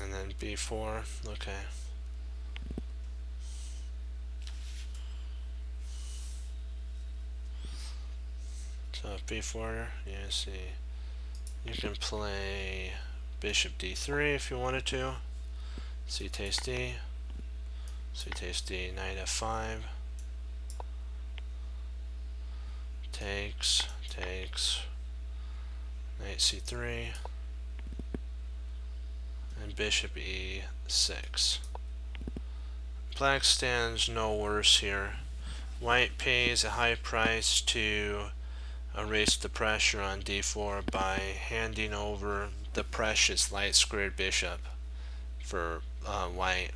And then b4, okay. So b4, you see, you can play bishop d3 if you wanted to. C takes d, C takes d, knight f5, takes, knight c3, and bishop e6. Black stands no worse here. White pays a high price to erase the pressure on d4 by handing over the precious light squared bishop for white.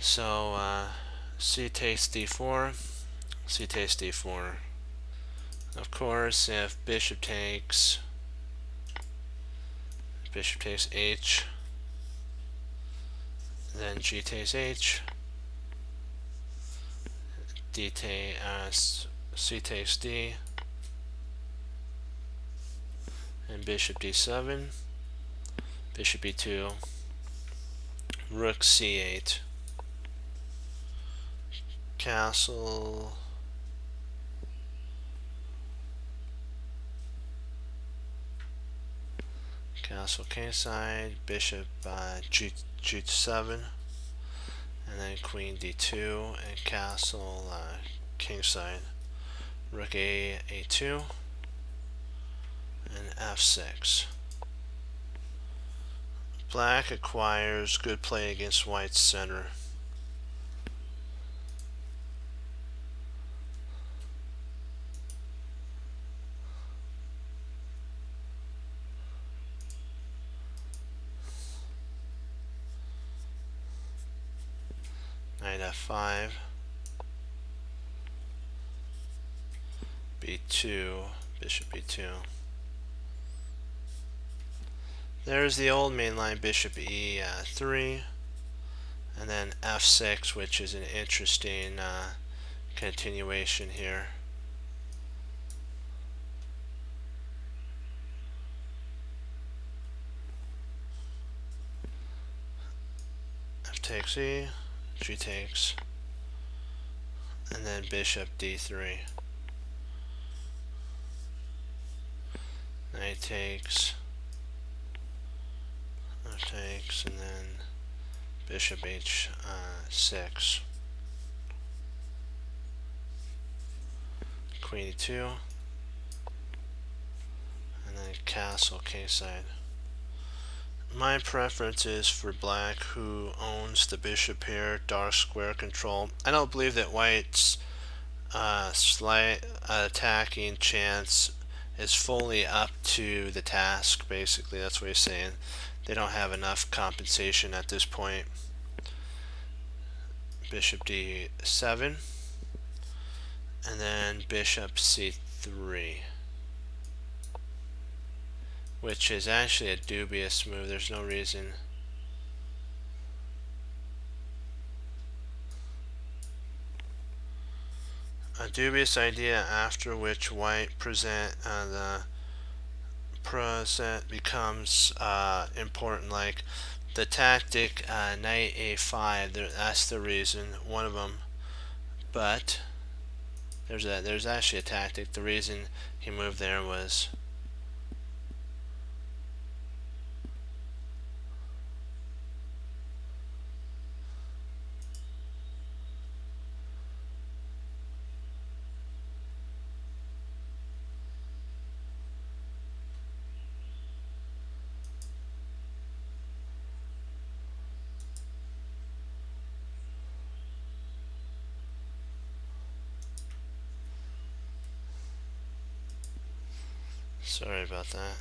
So c takes d4, c takes d4. Of course, if bishop takes h, then g takes h, c takes d, and bishop d7, bishop e2, rook c8, castle, Castle kingside, bishop g7, and then queen d2, and castle kingside, rook a2, and f6. Black acquires good play against white's center. Knight f5, b2, bishop b2. There's the old mainline bishop e3, and then f6, which is an interesting continuation here. F takes e, g takes, and then bishop d3. Knight takes, F takes, and then bishop h6. Queen e2, and then castle kingside. My preference is for black, who owns the bishop here, dark square control. I don't believe that white's slight attacking chance is fully up to the task. Basically, that's what he's saying. They don't have enough compensation at this point. Bishop d7, and then bishop c3, which is actually a dubious move. There's no reason. A dubious idea after which white the present becomes important, like the tactic knight a5. That's the reason, one of them. But there's actually a tactic. The reason he moved there was sorry about that.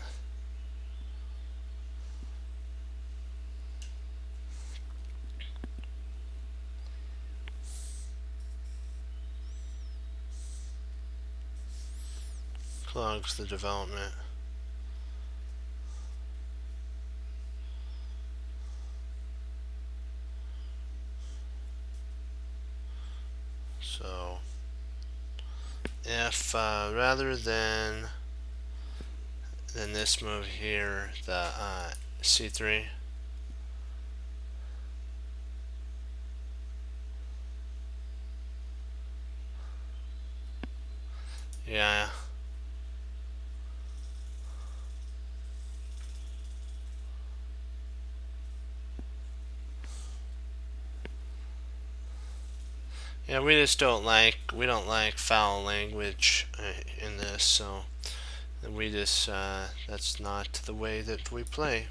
Clogs the development. So if rather than this move here, the c3, yeah, we just don't like foul language in this, so we just that's not the way that we play.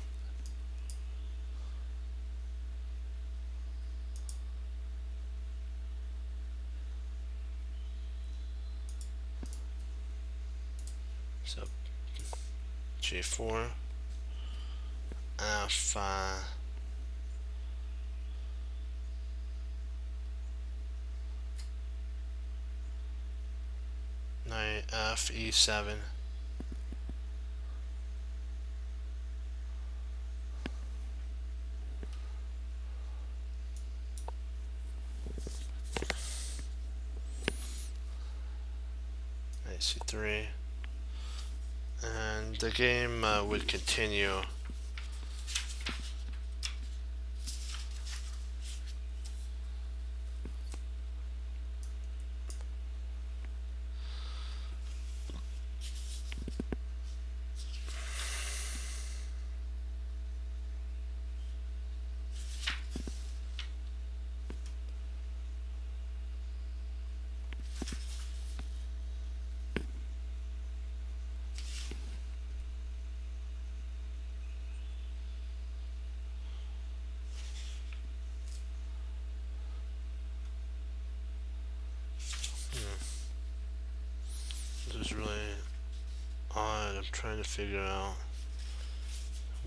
So g4, f knight f e7, knight c3, and the game would continue. is really odd. I'm trying to figure out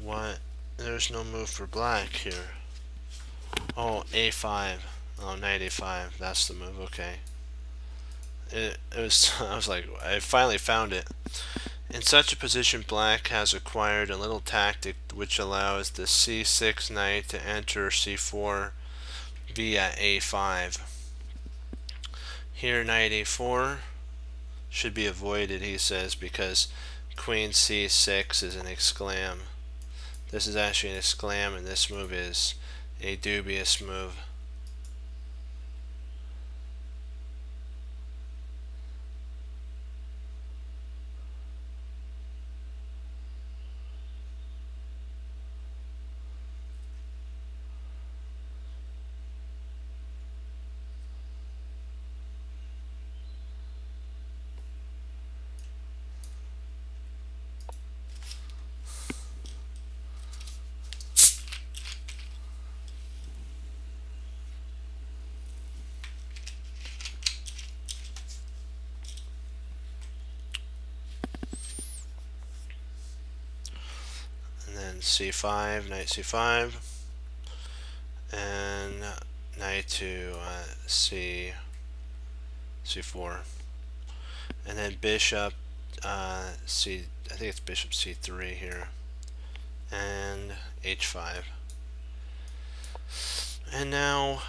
what. There's no move for black here. Oh, a5. Oh, knight a5. That's the move. Okay. It was. I was like, I finally found it. In such a position, black has acquired a little tactic which allows the c6 knight to enter c4 via a5. Here, knight a4 should be avoided, he says, because queen c6 is an exclam. This is actually an exclam, and this move is a dubious move. And then c5, knight c5, and knight to c4, and then bishop c. I think it's bishop c3 here, and h5. And now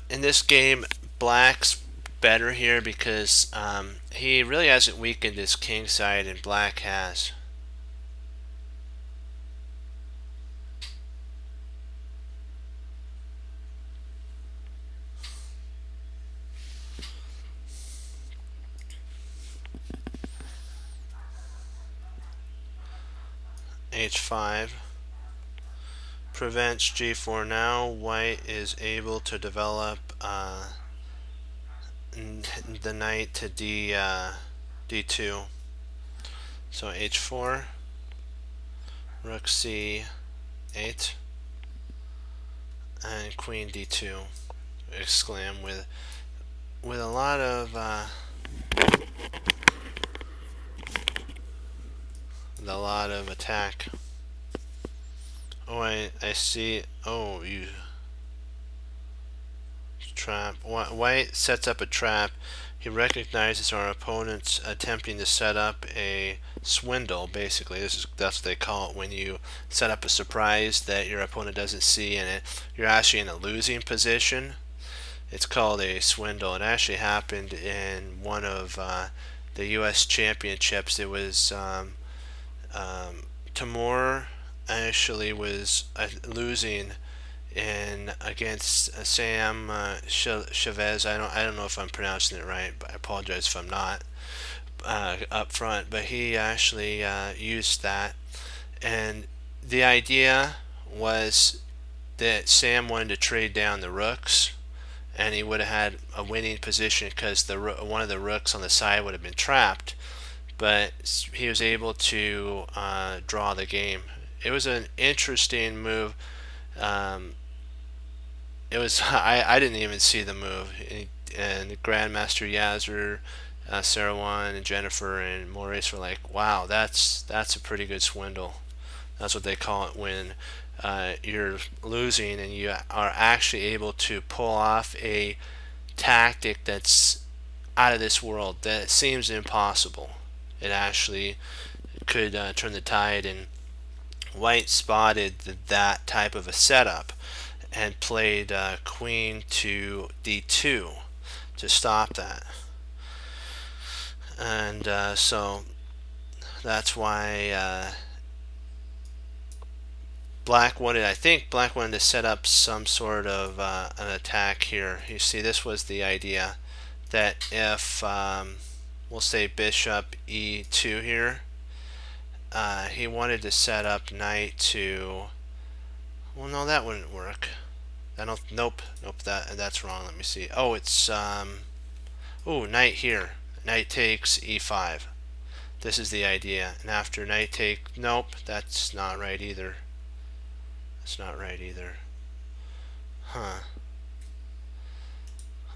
in this game, black's better here because he really hasn't weakened his king side, and black has. h5 prevents g4. Now white is able to develop the knight to d2. So h4, rook c8, and queen d2. Exclam with a lot of attack. Oh, I see. Oh, you trap. White sets up a trap. He recognizes our opponent's attempting to set up a swindle. Basically, that's what they call it when you set up a surprise that your opponent doesn't see, and you're actually in a losing position. It's called a swindle. It actually happened in one of the U.S. championships. It was Timur actually was losing against Sam Chavez. I don't know if I'm pronouncing it right, but I apologize if I'm not up front. But he actually used that, and the idea was that Sam wanted to trade down the rooks, and he would have had a winning position because one of the rooks on the side would have been trapped, but he was able to draw the game. It was an interesting move. It was I didn't even see the move, and Grandmaster Yazzer, Sarawan, and Jennifer and Maurice were like, "Wow, that's a pretty good swindle." That's what they call it when you're losing and you are actually able to pull off a tactic that's out of this world that seems impossible. It actually could turn the tide, and white spotted that type of a setup and played queen to d2 to stop that. And so that's why I think black wanted to set up some sort of an attack here. You see, this was the idea that if we'll say bishop e2 here, he wanted to set up knight to, well, no, that wouldn't work. Nope, that's wrong. Let me see. Oh, it's knight here. Knight takes e5. This is the idea. And after knight take, nope, that's not right either. That's not right either. Huh.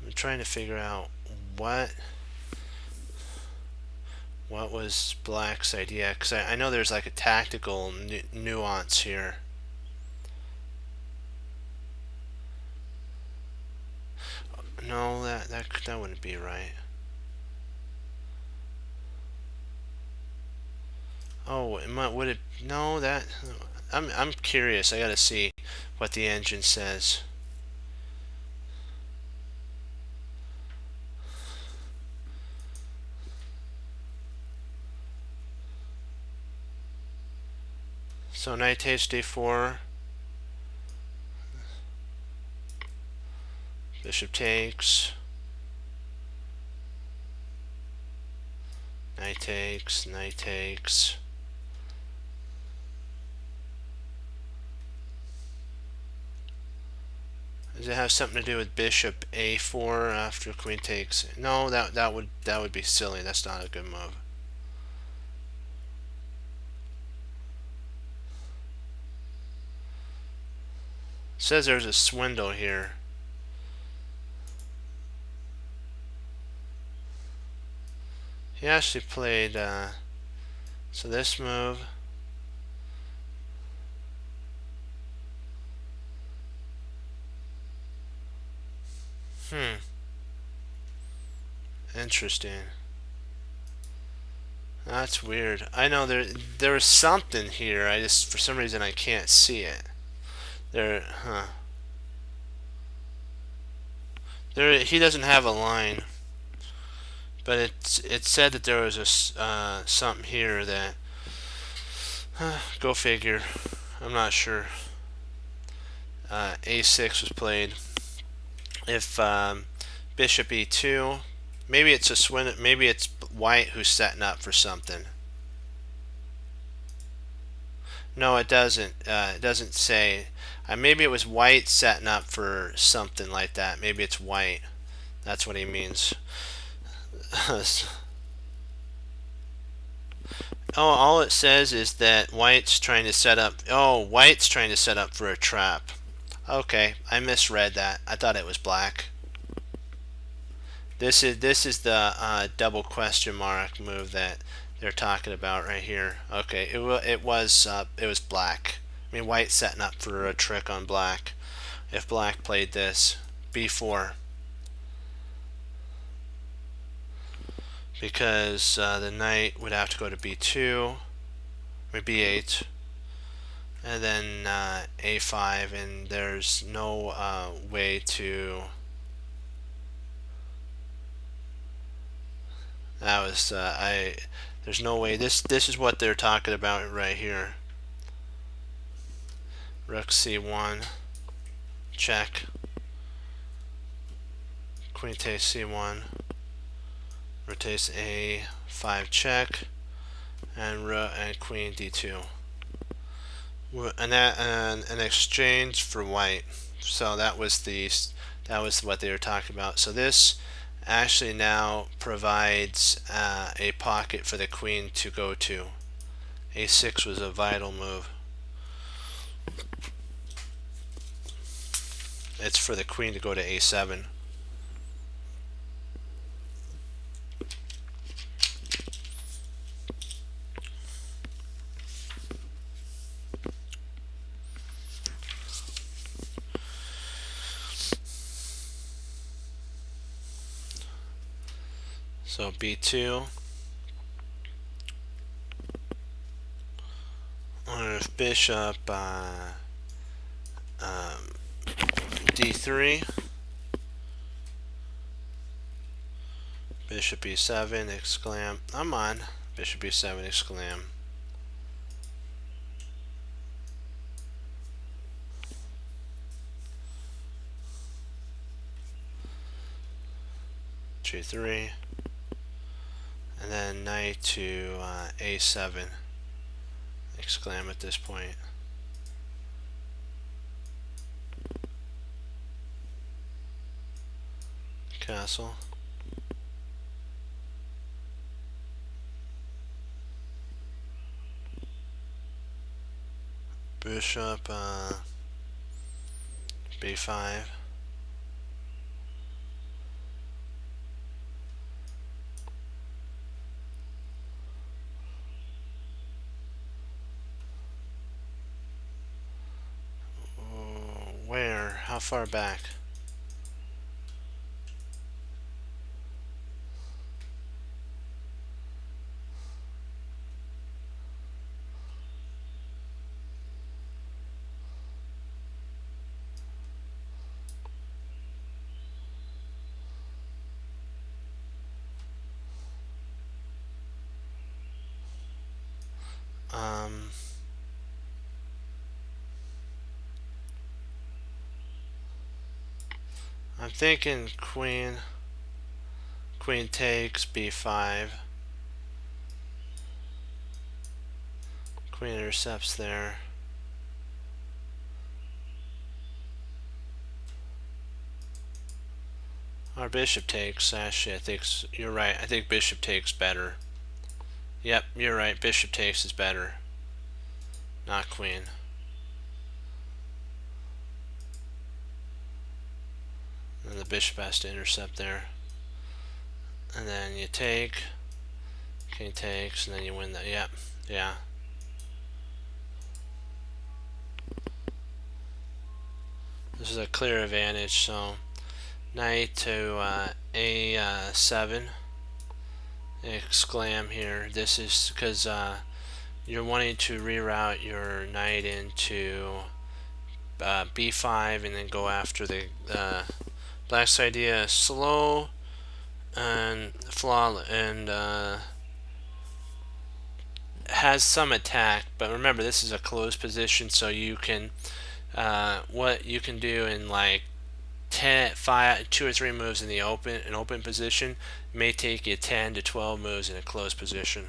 I'm trying to figure out what What was black's idea? Because I know there's like a tactical nuance here. No, that wouldn't be right. Oh, would it? No, that. I'm curious. I gotta see what the engine says. So knight takes d4. Bishop takes. Knight takes. Knight takes. Does it have something to do with bishop a4 after queen takes? No, that would be silly. That's not a good move. It says there's a swindle here. He actually played so this move. Interesting. That's weird. I know there's something here. I just for some reason I can't see it. He doesn't have a line, but it said that there was a something here that go figure. I'm not sure. A6 was played. If bishop e2, maybe it's a swing. Maybe it's white who's setting up for something. No, it doesn't. It doesn't say. Maybe it was white setting up for something like that. Maybe it's white. That's what he means. Oh, all it says is that white's trying to set up. Oh, white's trying to set up for a trap. Okay, I misread that. I thought it was black. This is the double question mark move that they're talking about right here. Okay, it was black. I mean, white setting up for a trick on black. If black played this b4, because the knight would have to go to b2 or b8, and then a5, and there's no way to. That was There's no way. This is what they're talking about right here. Rook c1, check. Queen takes c1. Rook takes a5, check, and queen d2. And an exchange for white. So that was what they were talking about. So this actually now provides a pocket for the queen to go to. A6 was a vital move. It's for the queen to go to a7. So b2. Or if bishop d3, bishop e7, exclam. I'm on. Bishop e7, exclam. G3, and then knight to a7, exclam at this point. Castle. Bishop b5. How far back? Um, I'm thinking queen takes b5. Queen intercepts there. Our bishop takes. Actually, I think you're right. I think bishop takes better. Yep, you're right. Bishop takes is better. Not queen. And the bishop has to intercept there. And then you take. King takes, and then you win that. Yep. Yeah. This is a clear advantage. So knight to a7. Exclam here. This is because you're wanting to reroute your knight into b5 and then go after the black's idea. Slow and flawless and has some attack, but remember this is a closed position, so you can what you can do in like 2 or 3 moves in the open position may take you 10 to 12 moves in a closed position.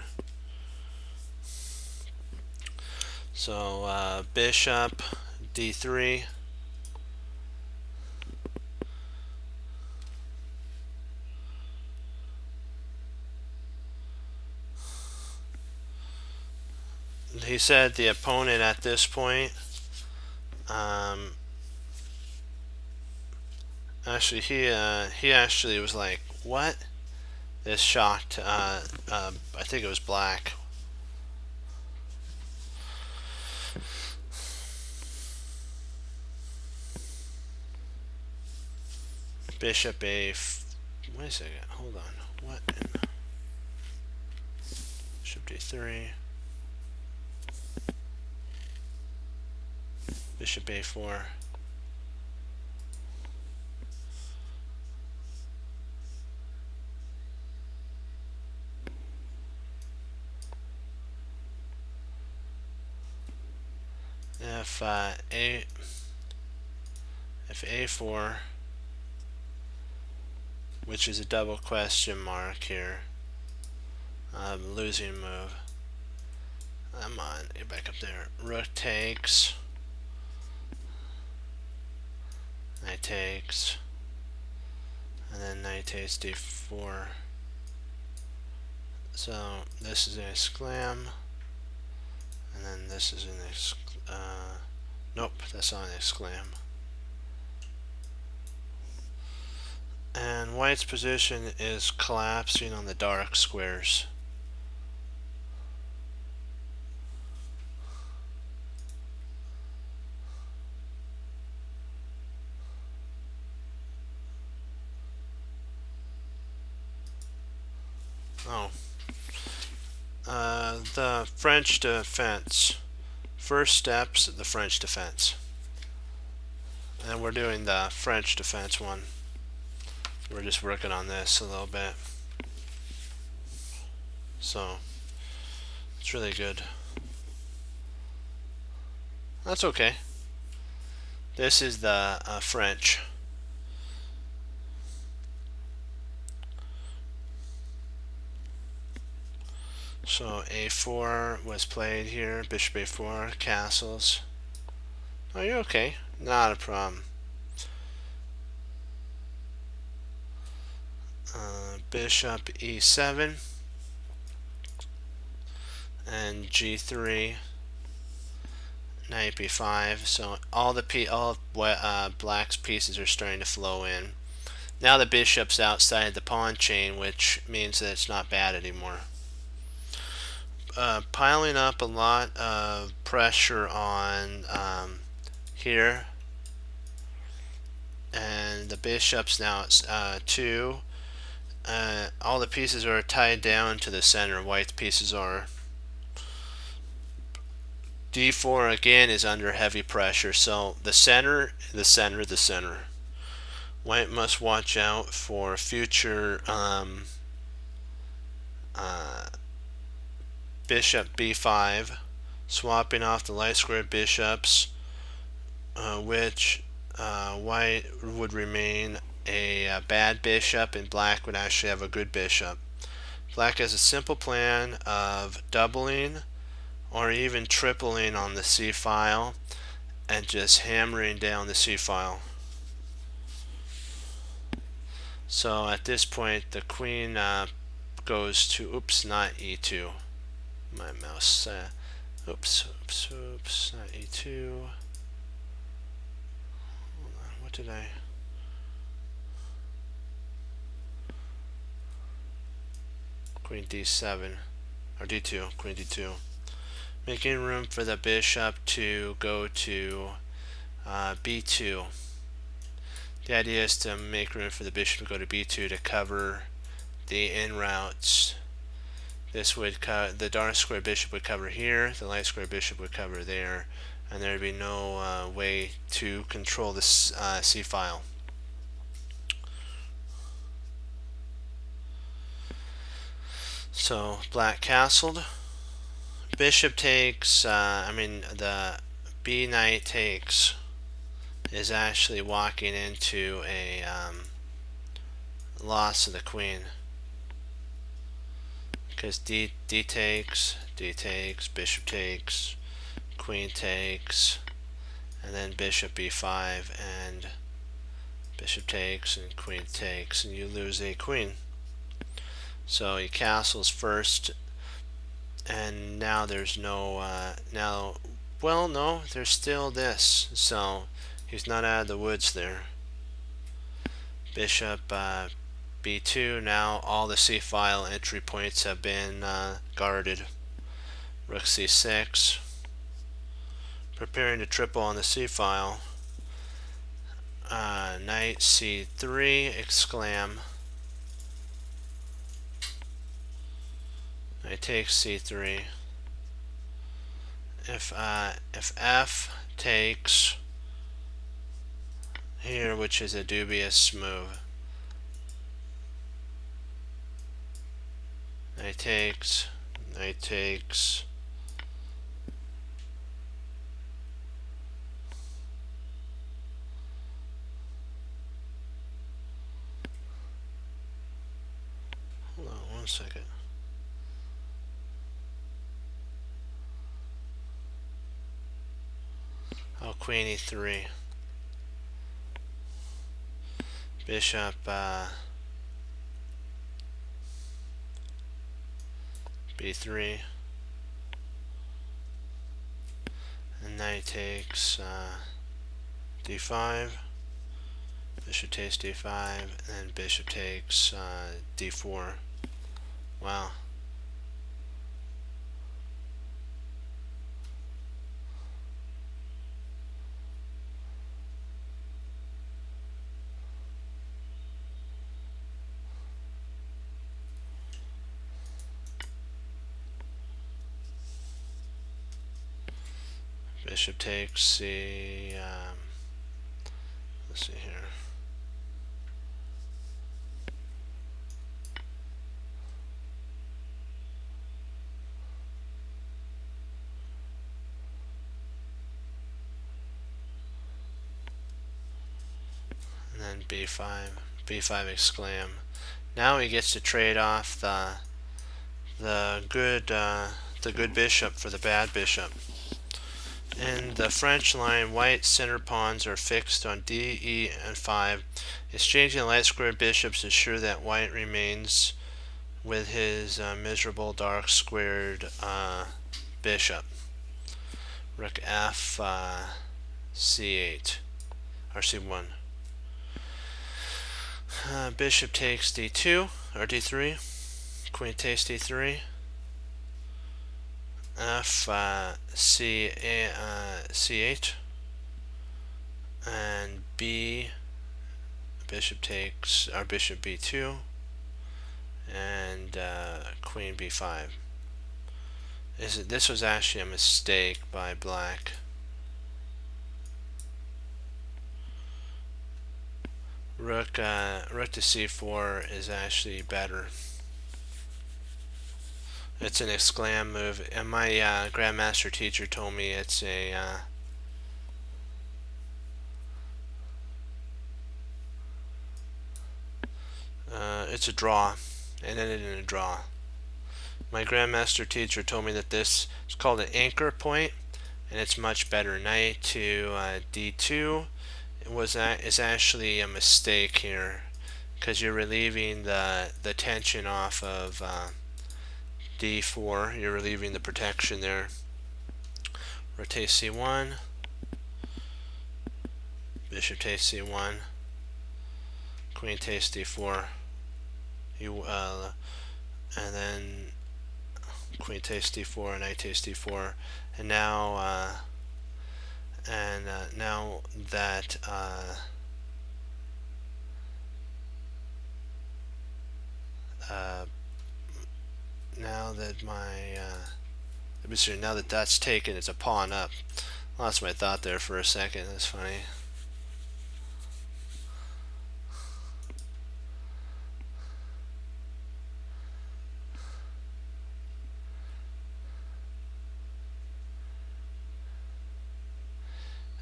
So bishop d3. He said the opponent at this point actually he actually was like, what? This shocked I think it was black. Bishop a wait a second, hold on, what? Bishop d3. Bishop a4. If a4, which is a double question mark here, losing move. I'm on, get back up there. Rook takes. Knight takes. And then knight takes d4. So this is an exclam. And then this is an nope, that's not an exclam. And white's position is collapsing on the dark squares. Oh. The French defense. First steps, the French defense. And we're doing the French defense one. We're just working on this a little bit. So, it's really good. That's okay. This is the French. So a4 was played here, bishop a4, castles. Oh, you're okay. Not a problem. Bishop e7 and g3, knight b5. So all black's pieces are starting to flow in. Now the bishop's outside the pawn chain, which means that it's not bad anymore. Piling up a lot of pressure on here. and the bishop's now at 2. All the pieces are tied down to the center. White pieces are. D4 again is under heavy pressure. So the center. White must watch out for future bishop b5, swapping off the light squared bishops, which white would remain a bad bishop and black would actually have a good bishop. Black has a simple plan of doubling or even tripling on the C file and just hammering down the C file. So at this point the queen goes to, oops, not E2. My mouse, oops, not E2. Hold on, what did I? Queen D7, or D2, Queen D2. Making room for the bishop to go to B2. The idea is to make room for the bishop to go to B2 to cover the in routes. This would the dark square bishop would cover here, the light square bishop would cover there, and there would be no way to control this C file. So black castled. Bishop takes, the B knight takes is actually walking into a loss of the queen. Because D takes, bishop takes, queen takes, and then bishop b5, and bishop takes, and queen takes, and you lose a queen. So he castles first, and now there's no, no, there's still this, so he's not out of the woods there. Bishop b2, now all the C file entry points have been guarded. Rook c6, preparing to triple on the C file. Knight c3, exclam. Knight takes c3. If f takes here, which is a dubious move. Knight takes, knight takes. Hold on 1 second. Oh, queen e3. Bishop b3. And knight takes d5. Bishop takes d5, and bishop takes d4. Wow. Bishop takes the, let's see here. And then b5 exclam. Now he gets to trade off the good bishop for the bad bishop. In the French line, white's center pawns are fixed on D, E, and 5. Exchanging the light squared bishops ensure that white remains with his miserable dark squared bishop. Rook F, C8, or C1. Bishop takes D2, or D3. Queen takes D3. F C8, and B bishop takes, or bishop b2, and queen b5. This was actually a mistake by black. Rook to c4 is actually better. It's an exclam move, and my grandmaster teacher told me it's a draw, and ended in a draw. My grandmaster teacher told me that this is called an anchor point, and it's much better. Knight to d2 is actually a mistake here, because you're relieving the tension off of d4. You're relieving the protection there. Rotate c1, bishop takes c1, queen takes d4. And then queen takes d4, knight takes d4, and now now that now that that's taken, it's a pawn up. Lost my thought there for a second. That's funny.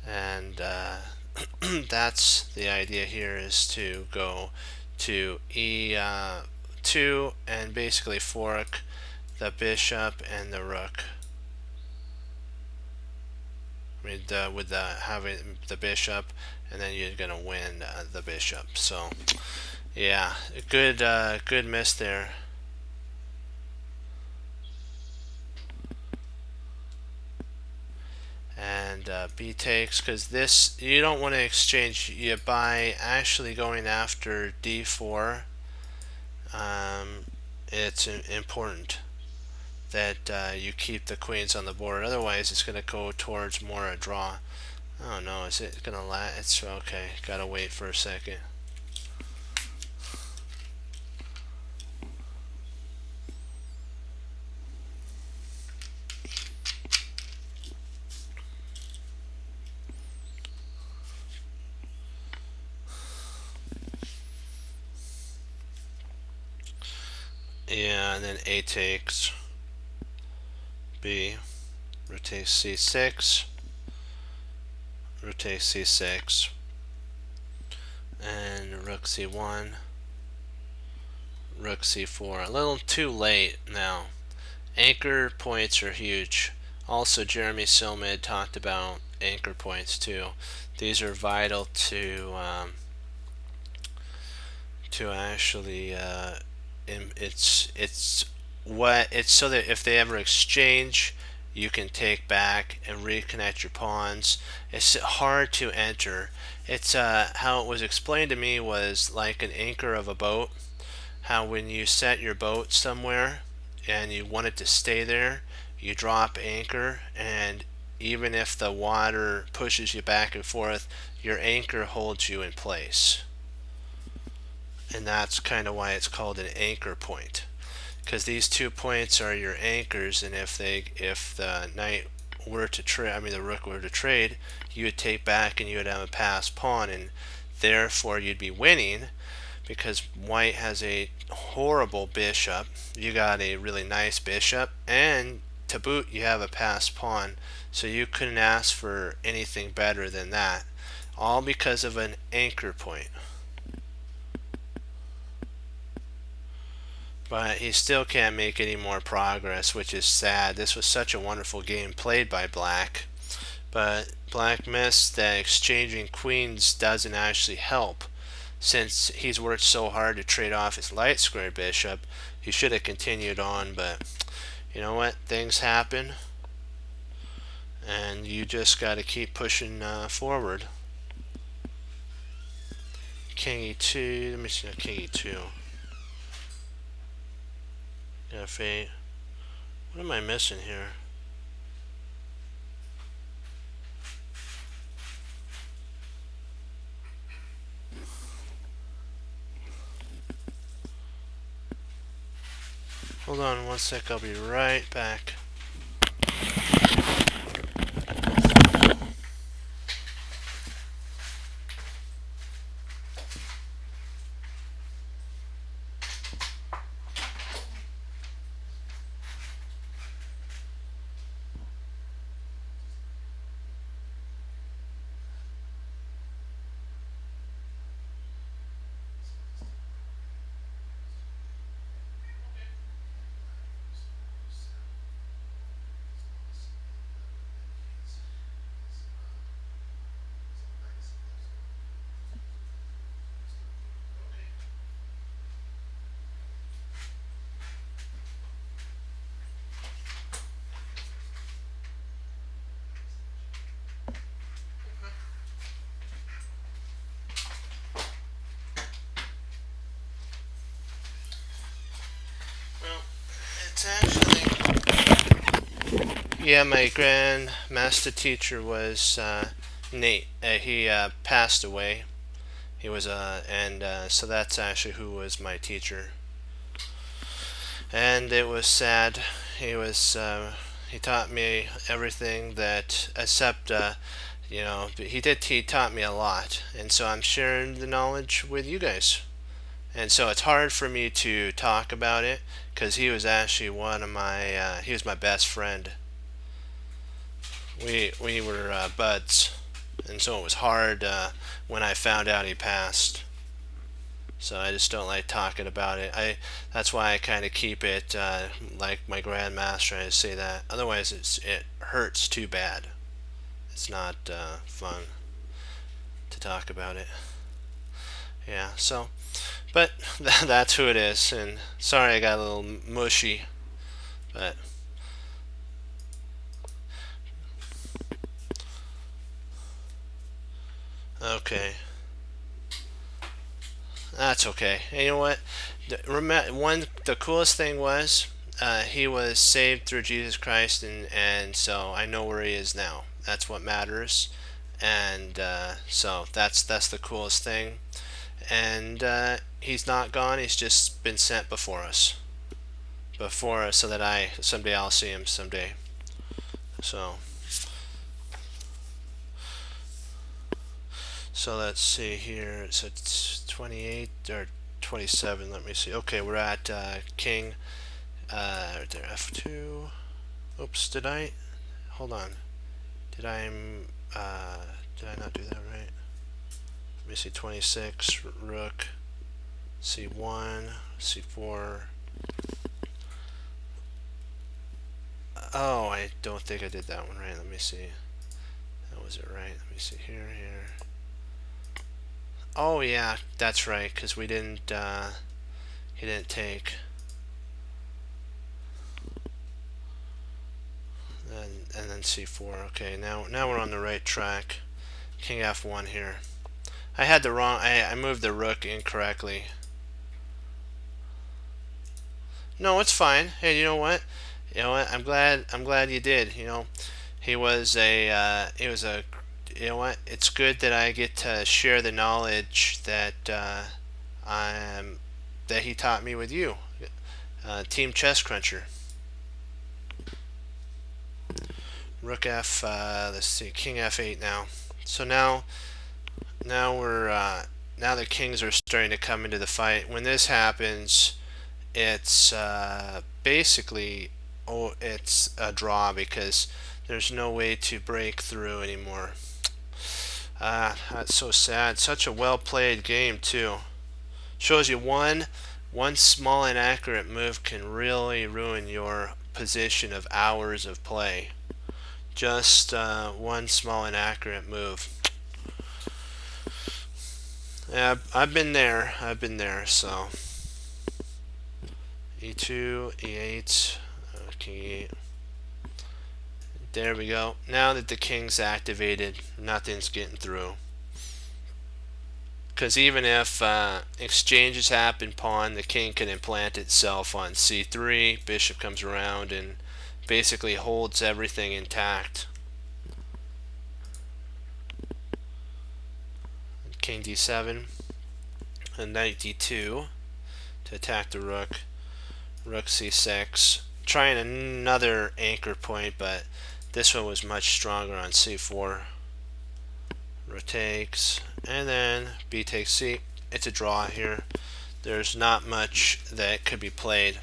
And that's the idea here, is to go to e2 and basically fork the bishop and the rook. I mean, with having the bishop, and then you're gonna win the bishop. So, yeah, good miss there. And b takes, because this, you don't want to exchange. By actually going after d4, it's important that you keep the queens on the board. Otherwise, it's going to go towards more a draw. Oh no, is it going to it's okay. Gotta wait for a second. Yeah, and then a takes, b, rotate c6, rotate c6, and rook c1, rook c4. A little too late now. Anchor points are huge. Also, Jeremy Silmid talked about anchor points too. These are vital to actually it's so that if they ever exchange, you can take back and reconnect your pawns. It's hard to enter. It's how it was explained to me was like an anchor of a boat. How when you set your boat somewhere and you want it to stay there, you drop anchor, and even if the water pushes you back and forth, your anchor holds you in place. And that's kind of why it's called an anchor point, because these 2 points are your anchors, and if the knight were to trade, I mean the rook were to trade, you would take back and you would have a passed pawn, and therefore you'd be winning, because white has a horrible bishop. You got a really nice bishop, and to boot you have a passed pawn, so you couldn't ask for anything better than that, all because of an anchor point. But he still can't make any more progress, which is sad. This was such a wonderful game played by black, but black missed that exchanging queens doesn't actually help. Since he's worked so hard to trade off his light square bishop, he should have continued on, but you know what? Things happen, and you just got to keep pushing forward. King e2, let me see, king e2. f8. What am I missing here? Hold on one sec, I'll be right back. Well, it's actually, yeah, my grandmaster teacher was Nate. He passed away. He was and so that's actually who was my teacher. And it was sad. He was he taught me everything that except he taught me a lot, and so I'm sharing the knowledge with you guys. And so it's hard for me to talk about it because he was actually one of my he was my best friend. We were buds, and so it was hard when I found out he passed. So I just don't like talking about it. That's why I kind of keep it like my grandmaster. I say that. Otherwise, it hurts too bad. It's not fun to talk about it. Yeah. So, but that's who it is. And sorry, I got a little mushy, but okay. That's okay. And you know what? The coolest thing was he was saved through Jesus Christ, and so I know where he is now. That's what matters, and so that's the coolest thing. And he's not gone. He's just been sent before us, so that I someday I'll see him someday. So let's see here. So it's 28 or 27. Let me see. Okay, we're at King. Right there, F2. Oops, did I? Hold on. Did I? Did I not do that right? Let me see. 26. Rook. C1. C4. Oh, I don't think I did that one right. Let me see. That was it right. Let me see here. Oh yeah, that's right. Because we didn't. He didn't take. And then c4. Okay, now we're on the right track. King f1 here. I had the wrong. I moved the rook incorrectly. No, it's fine. Hey, you know what? You know what? I'm glad you did. You know, he was a. He was a. You know what? It's good that I get to share the knowledge that that he taught me with you, Team Chess Cruncher. Rook f. Let's see. King f8 now. So now we're now the kings are starting to come into the fight. When this happens, it's basically it's a draw because there's no way to break through anymore. That's so sad. Such a well played game too. Shows you one small inaccurate move can really ruin your position of hours of play. Just one small inaccurate move. Yeah, I've been there. So e2, e8, king e8. There we go. Now that the king's activated, nothing's getting through. Because even if exchanges happen, pawn, the king can implant itself on c3. Bishop comes around and basically holds everything intact. King d7 and knight d2 to attack the rook. rook c6, trying another anchor point, but this one was much stronger on c4. Rook takes, and then b takes c. It's a draw here. There's not much that could be played,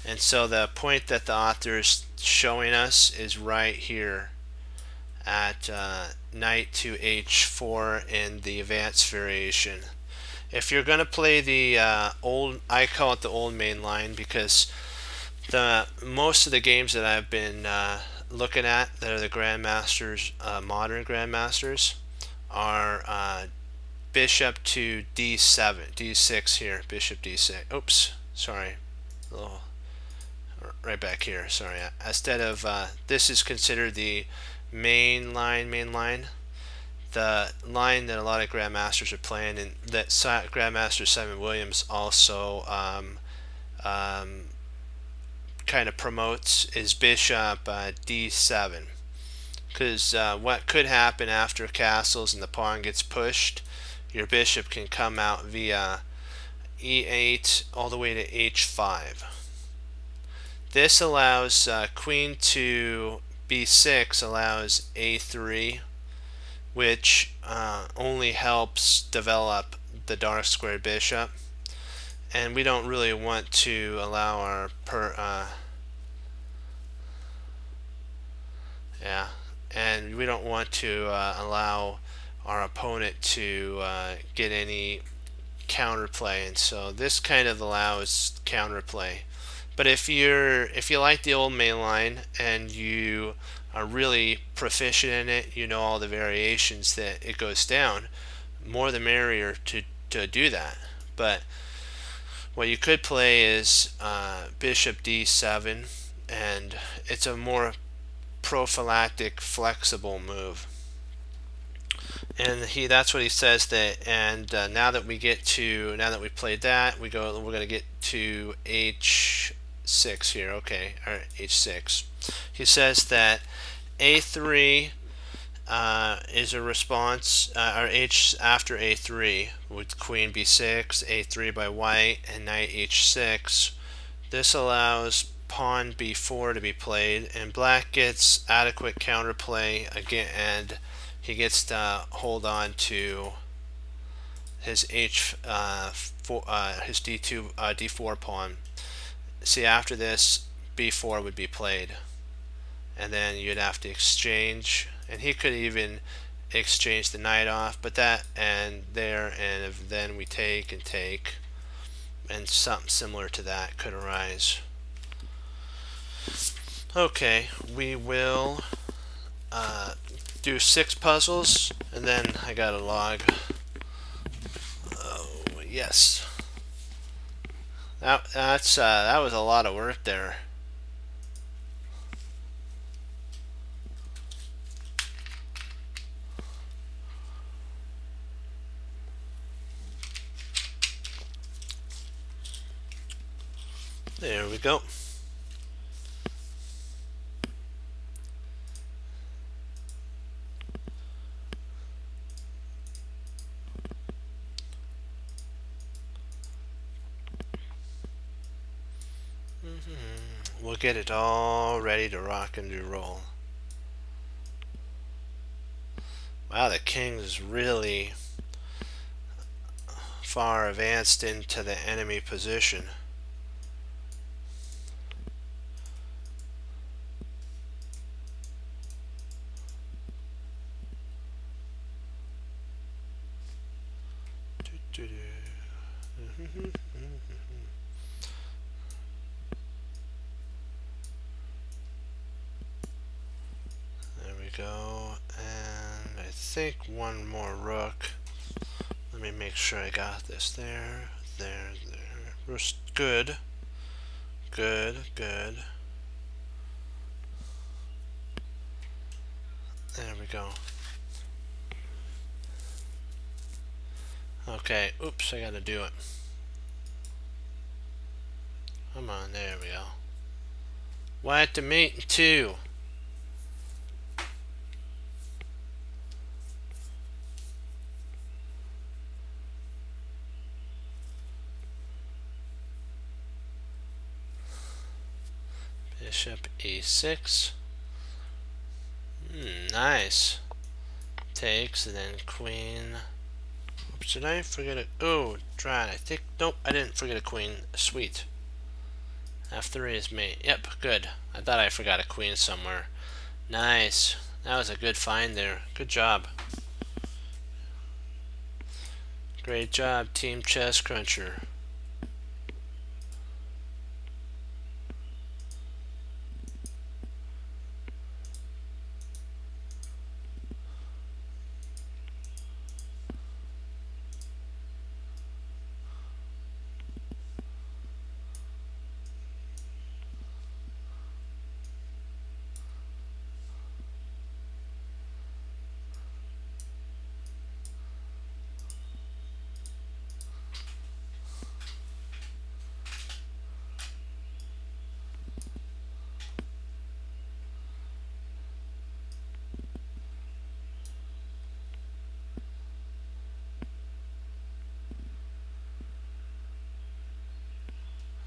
and so the point that the author is showing us is right here at knight to h4 in the advanced variation. If you're going to play the old, I call it the old main line, because the most of the games that I've been looking at that are the grandmasters, modern grandmasters, are bishop to d7, d6 here, bishop d6. Oops, sorry, oh, right back here. Sorry. Instead of this is considered the main line, the line that a lot of grandmasters are playing, and that Grandmaster Simon Williams also kind of promotes, is bishop d7, because what could happen after castles and the pawn gets pushed, your bishop can come out via e8 all the way to h5. This allows queen to b6 allows a3, which only helps develop the dark square bishop, and we don't really want to allow our and we don't want to allow our opponent to get any counterplay, and so this kind of allows counterplay. But if you like the old main line and you are really proficient in it, you know all the variations that it goes down, more the merrier to do that. But what you could play is bishop d7, and it's a more prophylactic, flexible move. And that's what he says that. And now that we played that, we're going to get to h6 here. Okay, or h6. He says that a3 is a response, or h after a3 with queen b6, a3 by white, and knight h6. This allows pawn b4 to be played, and black gets adequate counterplay again, and he gets to hold on to his his d2 d4 pawn. See, after this, b4 would be played, and then you'd have to exchange, and he could even exchange the knight off, but that and there, and then we take and take, and something similar to that could arise. Okay, we will do 6 puzzles, and then I got a log. Oh yes, that was a lot of work there. There we go. We'll get it all ready to rock and roll. Wow, the king is really far advanced into the enemy position. There we go, and I think one more rook. Let me make sure I got this. There. Good. There we go. Okay, oops, I gotta do it. Come on, there we go. White to mate in 2. bishop e6. Nice. Takes, and then queen. Oops, did I forget it? Oh, try. I think, nope, I didn't forget a queen. Sweet. F3 is mate. Yep, good. I thought I forgot a queen somewhere. Nice. That was a good find there. Good job. Great job, Team Chess Cruncher.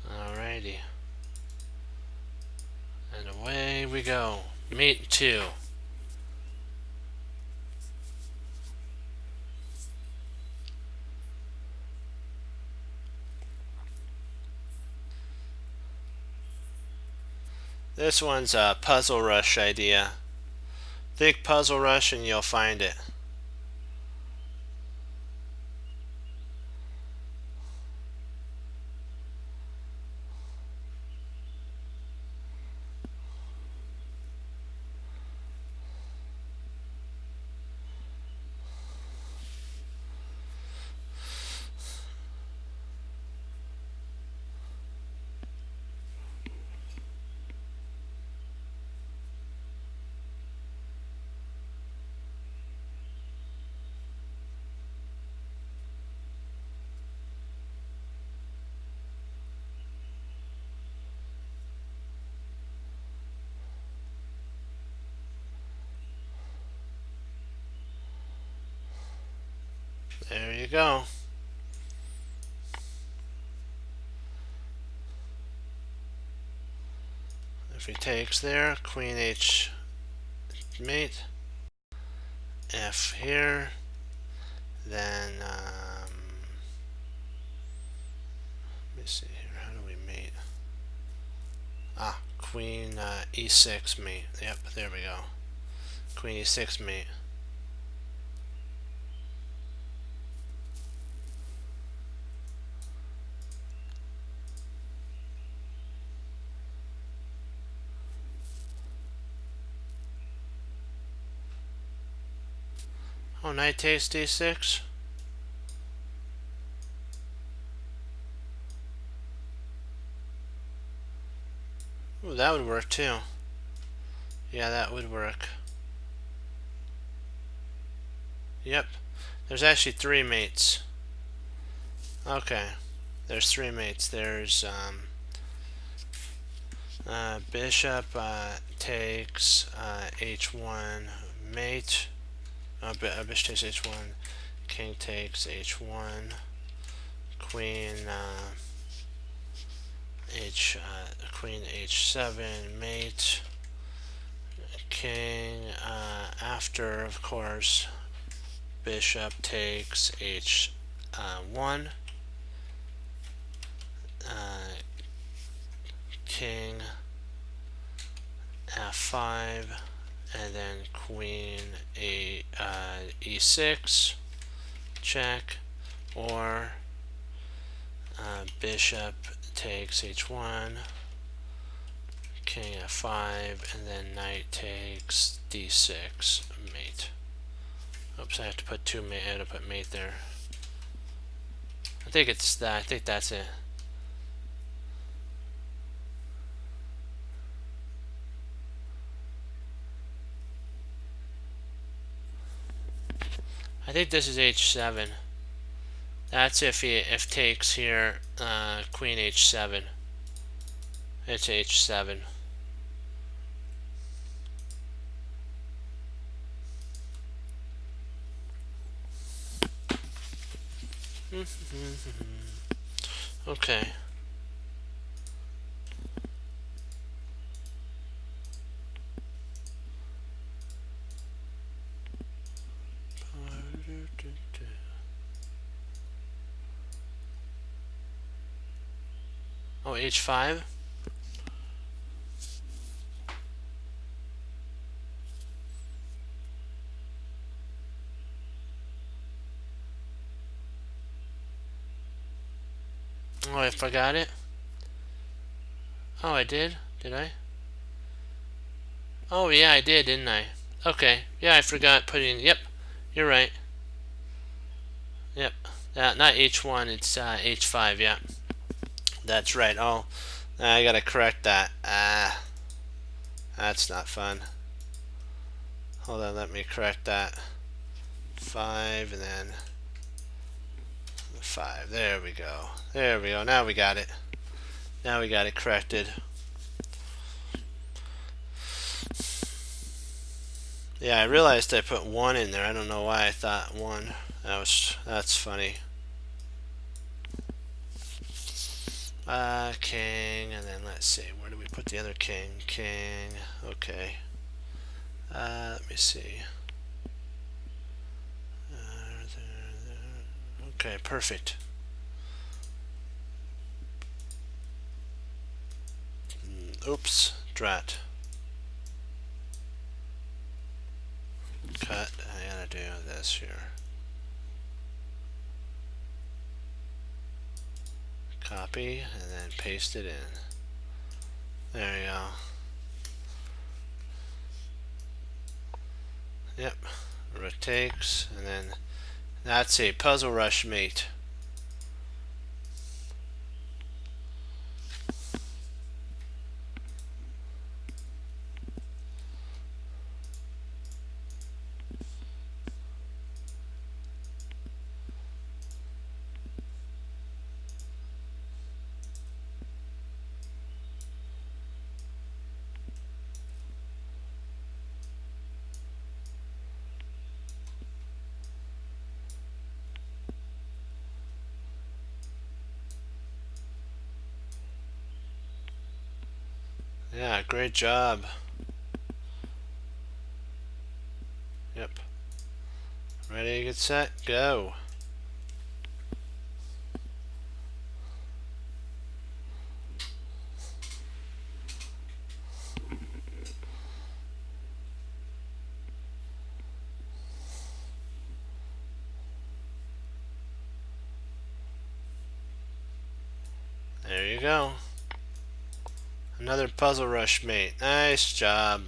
Alrighty. And away we go. Mate 2. This one's a Puzzle Rush idea. Think Puzzle Rush and you'll find it. There you go. If he takes there, queen h mate, f here, then let me see here, how do we mate? Queen e6 mate. Yep, there we go. Queen e6 mate. Oh, knight takes d6. Ooh, that would work too. Yeah, that would work. Yep. There's actually 3 mates. Okay. There's 3 mates. There's bishop takes h1 mate. Bishop takes h1. King takes h1. Queen queen h7 mate. King after, of course, bishop takes h1. King f5, and then queen e6 check, or bishop takes h1, king f5, and then knight takes d6 mate. Oops, I have to put I had to put mate there. I think it's that. I think that's it. I think this is h7. That's if takes here, queen h7. It's h7. Okay. Oh, H5. Oh, I forgot it. Oh, I did? Did I? Oh, yeah, I did, didn't I? Okay. Yeah, I forgot putting... Yep. You're right. Yep. Not H1, it's H5, yeah. That's right. Oh, I gotta correct that. That's not fun. Hold on, let me correct that. 5 and then 5. There we go. There we go. Now we got it. Now we got it corrected. Yeah, I realized I put 1 in there. I don't know why I thought 1. That's funny. King, and then let's see, where do we put the other king? King, okay. Let me see. Okay, perfect. Oops, drat. Cut, I gotta do this here. Copy, and then paste it in. There you go. Yep, rotates, and then that's a Puzzle Rush mate. Yeah, great job. Yep. Ready, get set, go. There you go. Another Puzzle Rush mate. Nice job.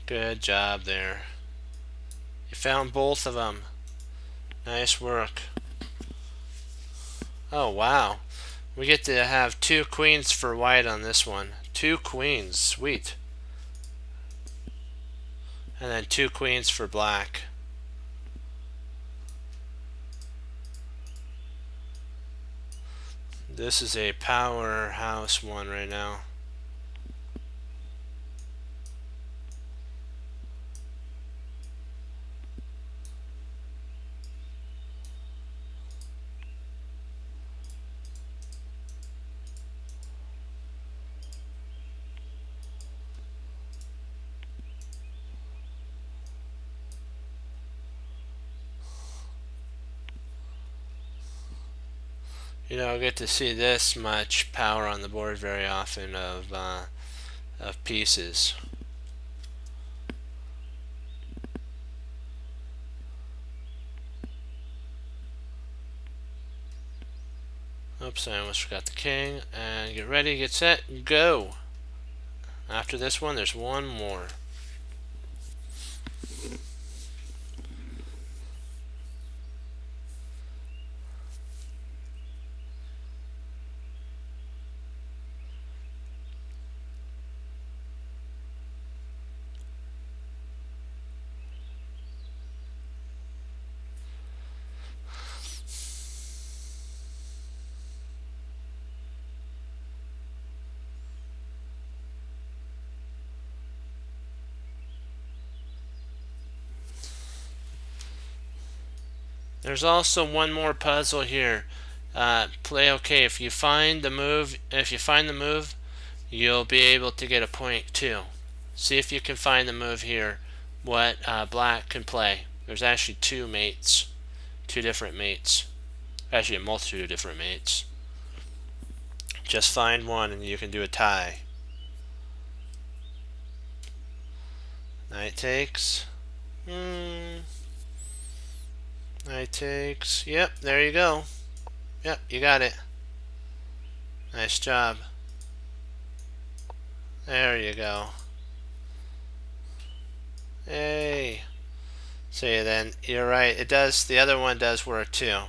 Good job there. You found both of them. Nice work. Oh, wow. We get to have 2 queens for white on this one. 2 queens. Sweet. And then 2 queens for black. This is a powerhouse one right now. You don't get to see this much power on the board very often of pieces. Oops, I almost forgot the king. And get ready, get set, go. After this one, there's one more. There's also one more puzzle here. Play okay. If you find the move, you'll be able to get a point too. See if you can find the move here what black can play. There's actually two mates, two different mates, actually a multitude of different mates. Just find one and you can do a tie. Knight takes. Knight takes. Yep, there you go. Yep, you got it. Nice job. There you go. Hey. See, then you're right. It does. The other one does work too.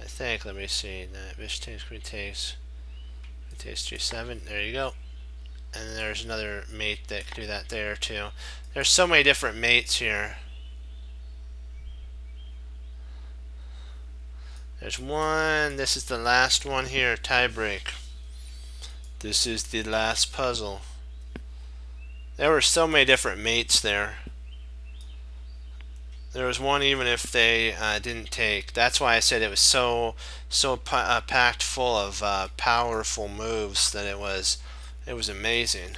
I think. Let me see. Bishop takes. Queen takes. Queen takes G7. There you go. And there's another mate that can do that there too. There's so many different mates here. There's one. This is the last one here. Tie break. This is the last puzzle. There were so many different mates there. There was one even if they didn't take. That's why I said it was so packed full of powerful moves that it was amazing.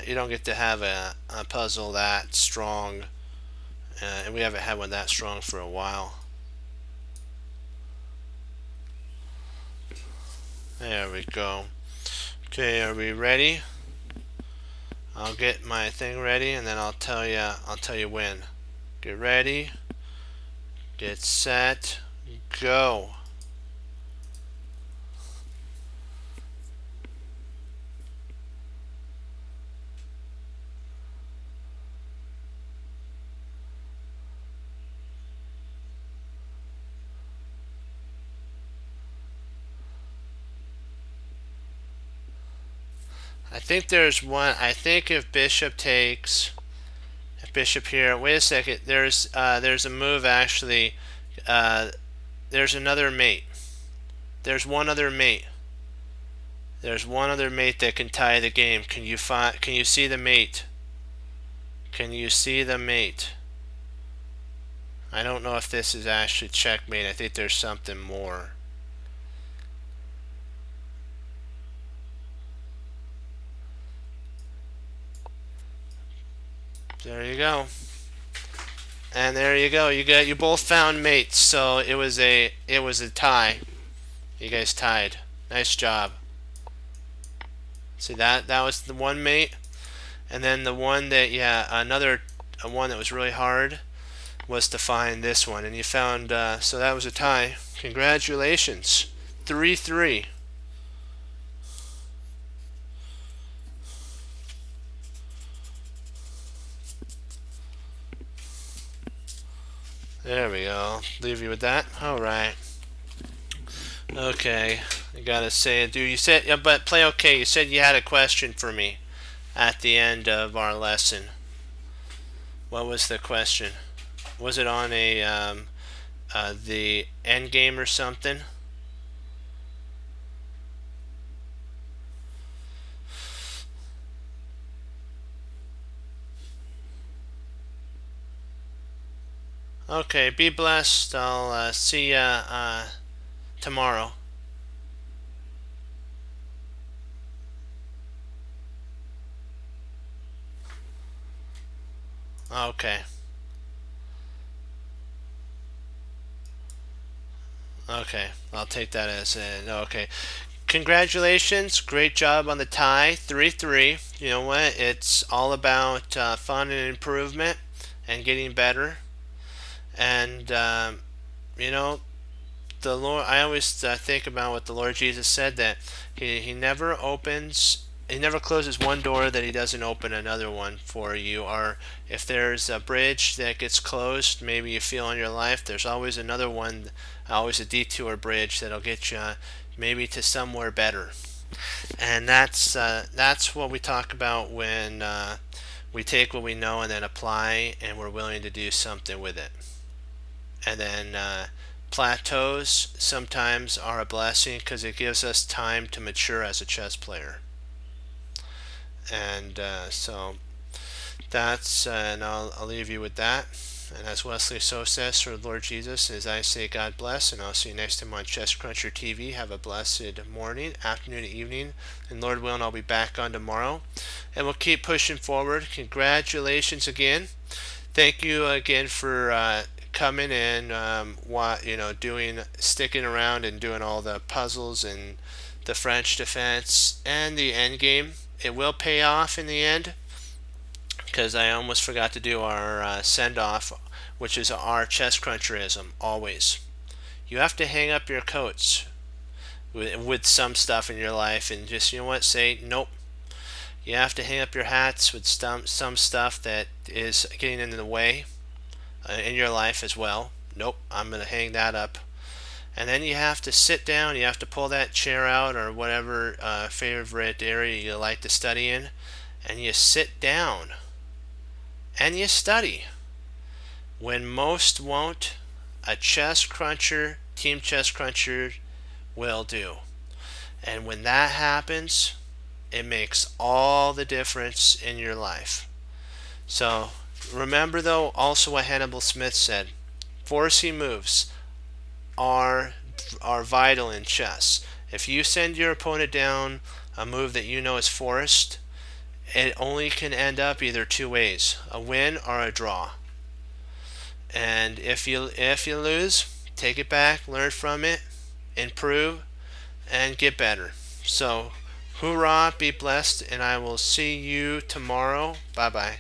You don't get to have a puzzle that strong, and we haven't had one that strong for a while. There we go. Okay, are we ready? I'll get my thing ready and then I'll tell you when. Get ready. Get set. Go. I think there's one. I think if bishop takes, if bishop here. Wait a second. There's a move actually. There's another mate. There's one other mate. There's one other mate that can tie the game. Can you find? Can you see the mate? Can you see the mate? I don't know if this is actually checkmate. I think there's something more. There you go. And there you go. You both found mates. So it was a tie. You guys tied. Nice job. See that was the one mate, and then the one that another one that was really hard was to find this one, and you found so that was a tie. Congratulations. 3-3. There we go. Leave you with that. All right. Okay. I gotta say, dude, you said, yeah, but play okay. You said you had a question for me at the end of our lesson. What was the question? Was it on the end game or something? Okay, be blessed. I'll see ya tomorrow. Okay. Okay, I'll take that as an okay. Congratulations, great job on the tie, 3-3. You know what? It's all about fun and improvement and getting better. And you know, the Lord. I always think about what the Lord Jesus said, that He never opens. He never closes one door that He doesn't open another one for you. Or if there's a bridge that gets closed, maybe you feel in your life, there's always another one, always a detour bridge that'll get you maybe to somewhere better. And that's what we talk about when we take what we know and then apply, and we're willing to do something with it. And then plateaus sometimes are a blessing because it gives us time to mature as a chess player. And so that's and I'll leave you with that. And as Wesley So says, for the Lord Jesus, as I say, God bless, and I'll see you next time on Chess Cruncher TV. Have a blessed morning, afternoon, evening, and Lord willing, I'll be back on tomorrow. And we'll keep pushing forward. Congratulations again. Thank you again for coming and sticking around and doing all the puzzles and the French defense and the end game. It will pay off in the end, because I almost forgot to do our send off, which is our chess cruncherism. Always, you have to hang up your coats with some stuff in your life, and just, you know what, say nope. You have to hang up your hats with some stuff that is getting in the way in your life as well. Nope, I'm going to hang that up. And then you have to sit down, you have to pull that chair out or whatever favorite area you like to study in, and you sit down and you study. When most won't, a chess cruncher, team chess cruncher will do. And when that happens, it makes all the difference in your life. So remember, though, also what Hannibal Smith said: forcing moves are vital in chess. If you send your opponent down a move that you know is forced, it only can end up either two ways: a win or a draw. And if you lose, take it back, learn from it, improve, and get better. So, hoorah, be blessed, and I will see you tomorrow. Bye bye.